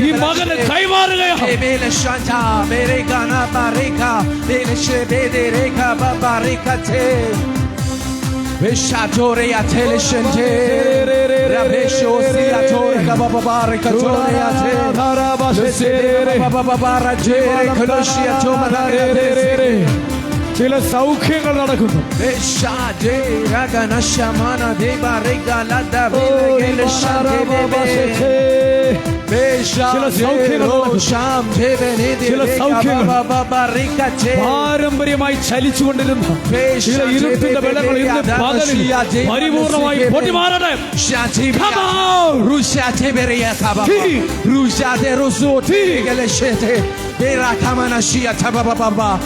ഈ മകന് കൈമാറുകയാണ്. Veshatore ateleshente rabesho siatore kababare katore ate dharabasere bababara jere koloshia tomadare. ചില സൗഖ്യങ്ങൾ നടക്കുന്നു. പാരമ്പര്യമായി ചലിച്ചുകൊണ്ടിരുന്ന ചില ഇരുട്ടിന്റെ ബലങ്ങൾ ഇന്ന് പകലിൽ പരിപൂർണമായി പൊട്ടിമാറട്ടെ. Era kamana shia tabababa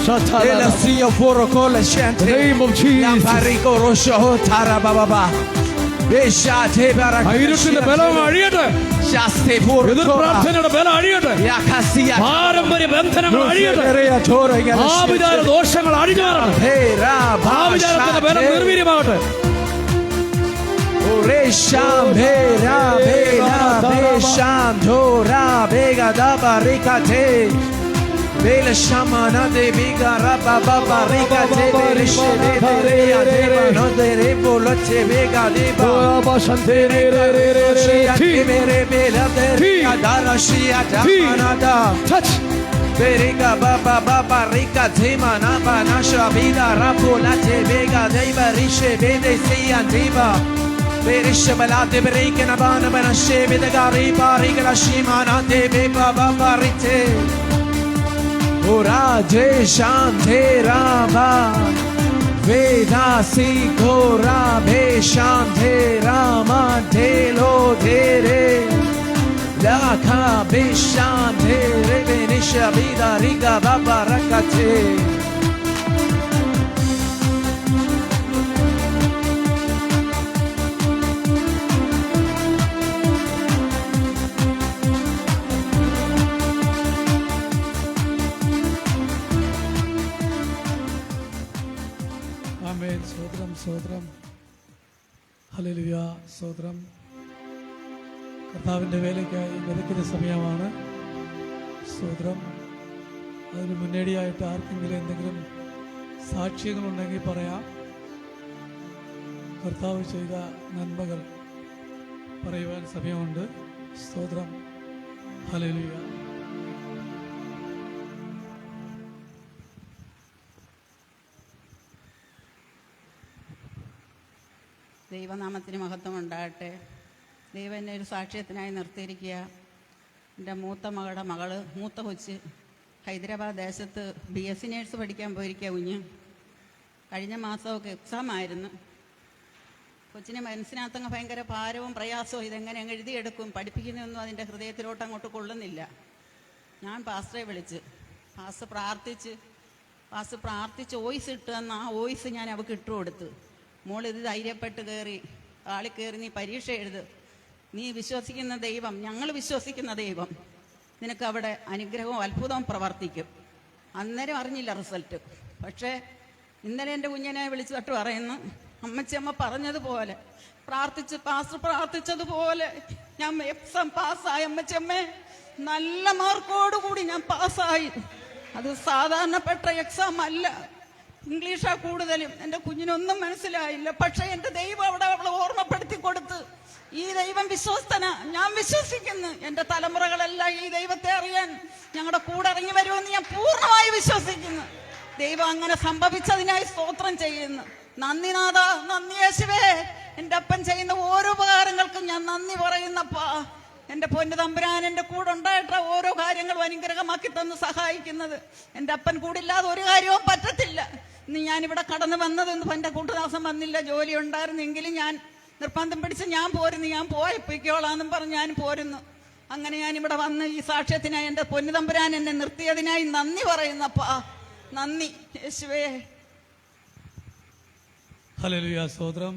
ela sia foro kole shente name of Jesus. La bariko rosho tarababa besha te baraka ഇരുട്ടിന്റെ ബലം അഴിയട്ടെ. shaste foro എതിർ പ്രാർത്ഥനയുടെ ബലം അഴിയട്ടെ. yakasia പാരമ്പര്യ ബന്ധനങ്ങൾ അഴിയട്ടെ. ആവിചാര ദോഷങ്ങൾ അഴിഞ്ഞു മാറണം. ആവിചാരത്തിന്റെ ബലം നിർവീര്യമാകട്ടെ. Resham bera bela besham dora bega da barikate Bela shamana de biga raba baba rika te bele shede de ya de no de rebolo te bega de ba bashantere shia te mere bela de ya dara shia ta manada touch Beriga baba baba rika te mana bana shabida rapola te bega de barishe bede se antiba Berisha balade berike na bana bana shebe de gari pari la shimana de be baba barite Ora je shante rama Veda si gora be shante rama de lo dere La ka be shante re benisha vida riga baba rakate സ്തോത്രം, ഹല്ലേലൂയ, സ്തോത്രം. കർത്താവിൻ്റെ വേലയ്ക്കായി വിതയ്ക്കുന്ന സമയമാണ്. സ്തോത്രം. അതിന് മുന്നോടിയായിട്ട് ആർക്കെങ്കിലും എന്തെങ്കിലും സാക്ഷ്യങ്ങളുണ്ടെങ്കിൽ പറയാം. കർത്താവ് ചെയ്ത നന്മകൾ പറയുവാൻ സമയമുണ്ട്. സ്തോത്രം, ഹല്ലേലൂയ. നാമത്തിന് മഹത്വം ഉണ്ടാകട്ടെ. ദൈവം എന്നെ ഒരു സാക്ഷ്യത്തിനായി നിർത്തിയിരിക്കുക. എൻ്റെ മൂത്ത കൊച്ച് ഹൈദരാബാദ് ദേശത്ത് BSc നേഴ്സ് പഠിക്കാൻ പോയിരിക്കുക. കുഞ്ഞ് കഴിഞ്ഞ മാസമൊക്കെ എക്സാം ആയിരുന്നു. കൊച്ചിന് മനസ്സിനകത്തങ്ങ് ഭയങ്കര ഭാരവും പ്രയാസവും. ഇതെങ്ങനെ അങ്ങ് എഴുതിയെടുക്കും, പഠിപ്പിക്കുന്നതൊന്നും അതിൻ്റെ ഹൃദയത്തിലോട്ട് അങ്ങോട്ട് കൊള്ളുന്നില്ല. ഞാൻ പാസ്റ്ററെ വിളിച്ച് പാസ്റ്റർ പ്രാർത്ഥിച്ച് വോയിസ് ഇട്ട് തന്ന ആ വോയിസ് ഞാൻ അവൾക്ക് ഇട്ടു കൊടുത്ത്, മോളിത് ധൈര്യപ്പെട്ട് കയറി നീ പരീക്ഷ എഴുത്, നീ വിശ്വസിക്കുന്ന ദൈവം, ഞങ്ങൾ വിശ്വസിക്കുന്ന ദൈവം നിനക്ക് അവിടെ അനുഗ്രഹവും അത്ഭുതവും പ്രവർത്തിക്കും. അന്നേരം അറിഞ്ഞില്ല റിസൾട്ട്. പക്ഷേ ഇന്നലെ എൻ്റെ കുഞ്ഞിനെ വിളിച്ചിട്ട് പറയുന്നു, അമ്മച്ചമ്മ പറഞ്ഞതുപോലെ പാസ്റ്റർ പ്രാർത്ഥിച്ചതുപോലെ ഞാൻ എക്സാം പാസ്സായി. അമ്മച്ചമ്മേ, നല്ല മാർക്കോടുകൂടി ഞാൻ പാസ്സായി. അത് സാധാരണപ്പെട്ട എക്സാം അല്ല, ഇംഗ്ലീഷാ കൂടുതലും. എൻ്റെ കുഞ്ഞിനൊന്നും മനസ്സിലായില്ല. പക്ഷെ എൻ്റെ ദൈവം അവളെ ഓർമ്മപ്പെടുത്തി കൊടുത്ത്, ഈ ദൈവം വിശ്വസ്തനാ, ഞാൻ വിശ്വസിക്കുന്നു. എൻ്റെ തലമുറകളെല്ലാം ഈ ദൈവത്തെ അറിയാൻ ഞങ്ങളുടെ കൂടെ ഇറങ്ങി വരുമെന്ന് ഞാൻ പൂർണ്ണമായി വിശ്വസിക്കുന്നു. ദൈവം അങ്ങനെ സംഭവിച്ചതിനായി സ്തോത്രം ചെയ്യുന്നു. നന്ദി നാഥ, നന്ദി യേശുവേ. എൻ്റെ അപ്പൻ ചെയ്യുന്ന ഓരോ ഉപകാരങ്ങൾക്കും ഞാൻ നന്ദി പറയുന്നപ്പാ. എൻ്റെ പൊന്നു തമ്പുരാൻ എൻ്റെ കൂടെ ഉണ്ടായിട്ട് ഓരോ കാര്യങ്ങളും അനുഗ്രഹമാക്കി തന്ന് സഹായിക്കുന്നത്. എൻ്റെ അപ്പൻ കൂടില്ലാതെ ഒരു കാര്യവും പറ്റത്തില്ല. ഇന്ന് ഞാനിവിടെ കടന്നു വന്നത്, എൻ്റെ കൂട്ടുദാസം വന്നില്ല, ജോലി ഉണ്ടായിരുന്നെങ്കിലും ഞാൻ നിർബന്ധം പിടിച്ച് ഞാൻ പോയിക്കോളാന്നും പറഞ്ഞ് ഞാൻ പോരുന്നു. അങ്ങനെ ഞാനിവിടെ വന്ന് ഈ സാക്ഷ്യത്തിനായി എൻ്റെ പൊന്നു തമ്പുരാൻ എന്നെ നിർത്തിയതിനായി നന്ദി പറയുന്നപ്പാ. നന്ദി യേശുവേ. ഹല്ലേലൂയ, സ്തോത്രം.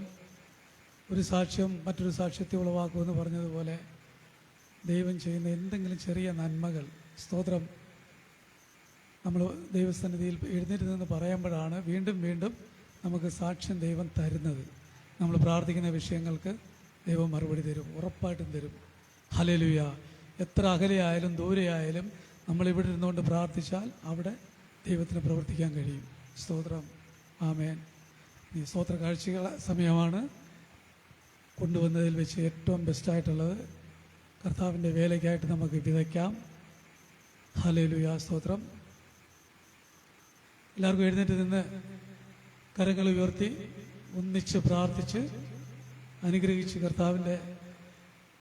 ഒരു സാക്ഷ്യം മറ്റൊരു സാക്ഷ്യത്തെ ഉളവാക്കുമെന്ന് പറഞ്ഞതുപോലെ ദൈവം ചെയ്യുന്ന എന്തെങ്കിലും ചെറിയ നന്മകൾ, സ്തോത്രം, നമ്മൾ ദൈവസന്നിധിയിൽ എഴുന്നേറ്റ് നിന്ന് പറയുമ്പോഴാണ് വീണ്ടും വീണ്ടും നമുക്ക് സാക്ഷ്യം ദൈവം തരുന്നത്. നമ്മൾ പ്രാർത്ഥിക്കുന്ന വിഷയങ്ങൾക്ക് ദൈവം മറുപടി തരും, ഉറപ്പായിട്ടും തരും. ഹല്ലേലൂയ. എത്ര അകലെയായാലും ദൂരെയായാലും നമ്മളിവിടെ ഇരുന്നുകൊണ്ട് പ്രാർത്ഥിച്ചാൽ അവിടെ ദൈവത്തിന് പ്രവർത്തിക്കാൻ കഴിയും. സ്തോത്രം. ആമേൻ. ഈ സ്തോത്ര കാഴ്ചകൾ സമയമാണ്. കൊണ്ടുവന്നതിൽ വെച്ച് ഏറ്റവും ബെസ്റ്റായിട്ടുള്ളത് കർത്താവിൻ്റെ വേലയ്ക്കായിട്ട് നമുക്ക് വിതയ്ക്കാം. ഹല്ലേലൂയ, സ്തോത്രം. എല്ലാവർക്കും എഴുന്നേറ്റ് നിന്ന് കരങ്ങൾ ഉയർത്തി ഒന്നിച്ച് പ്രാർത്ഥിച്ച് അനുഗ്രഹിച്ച് കർത്താവിൻ്റെ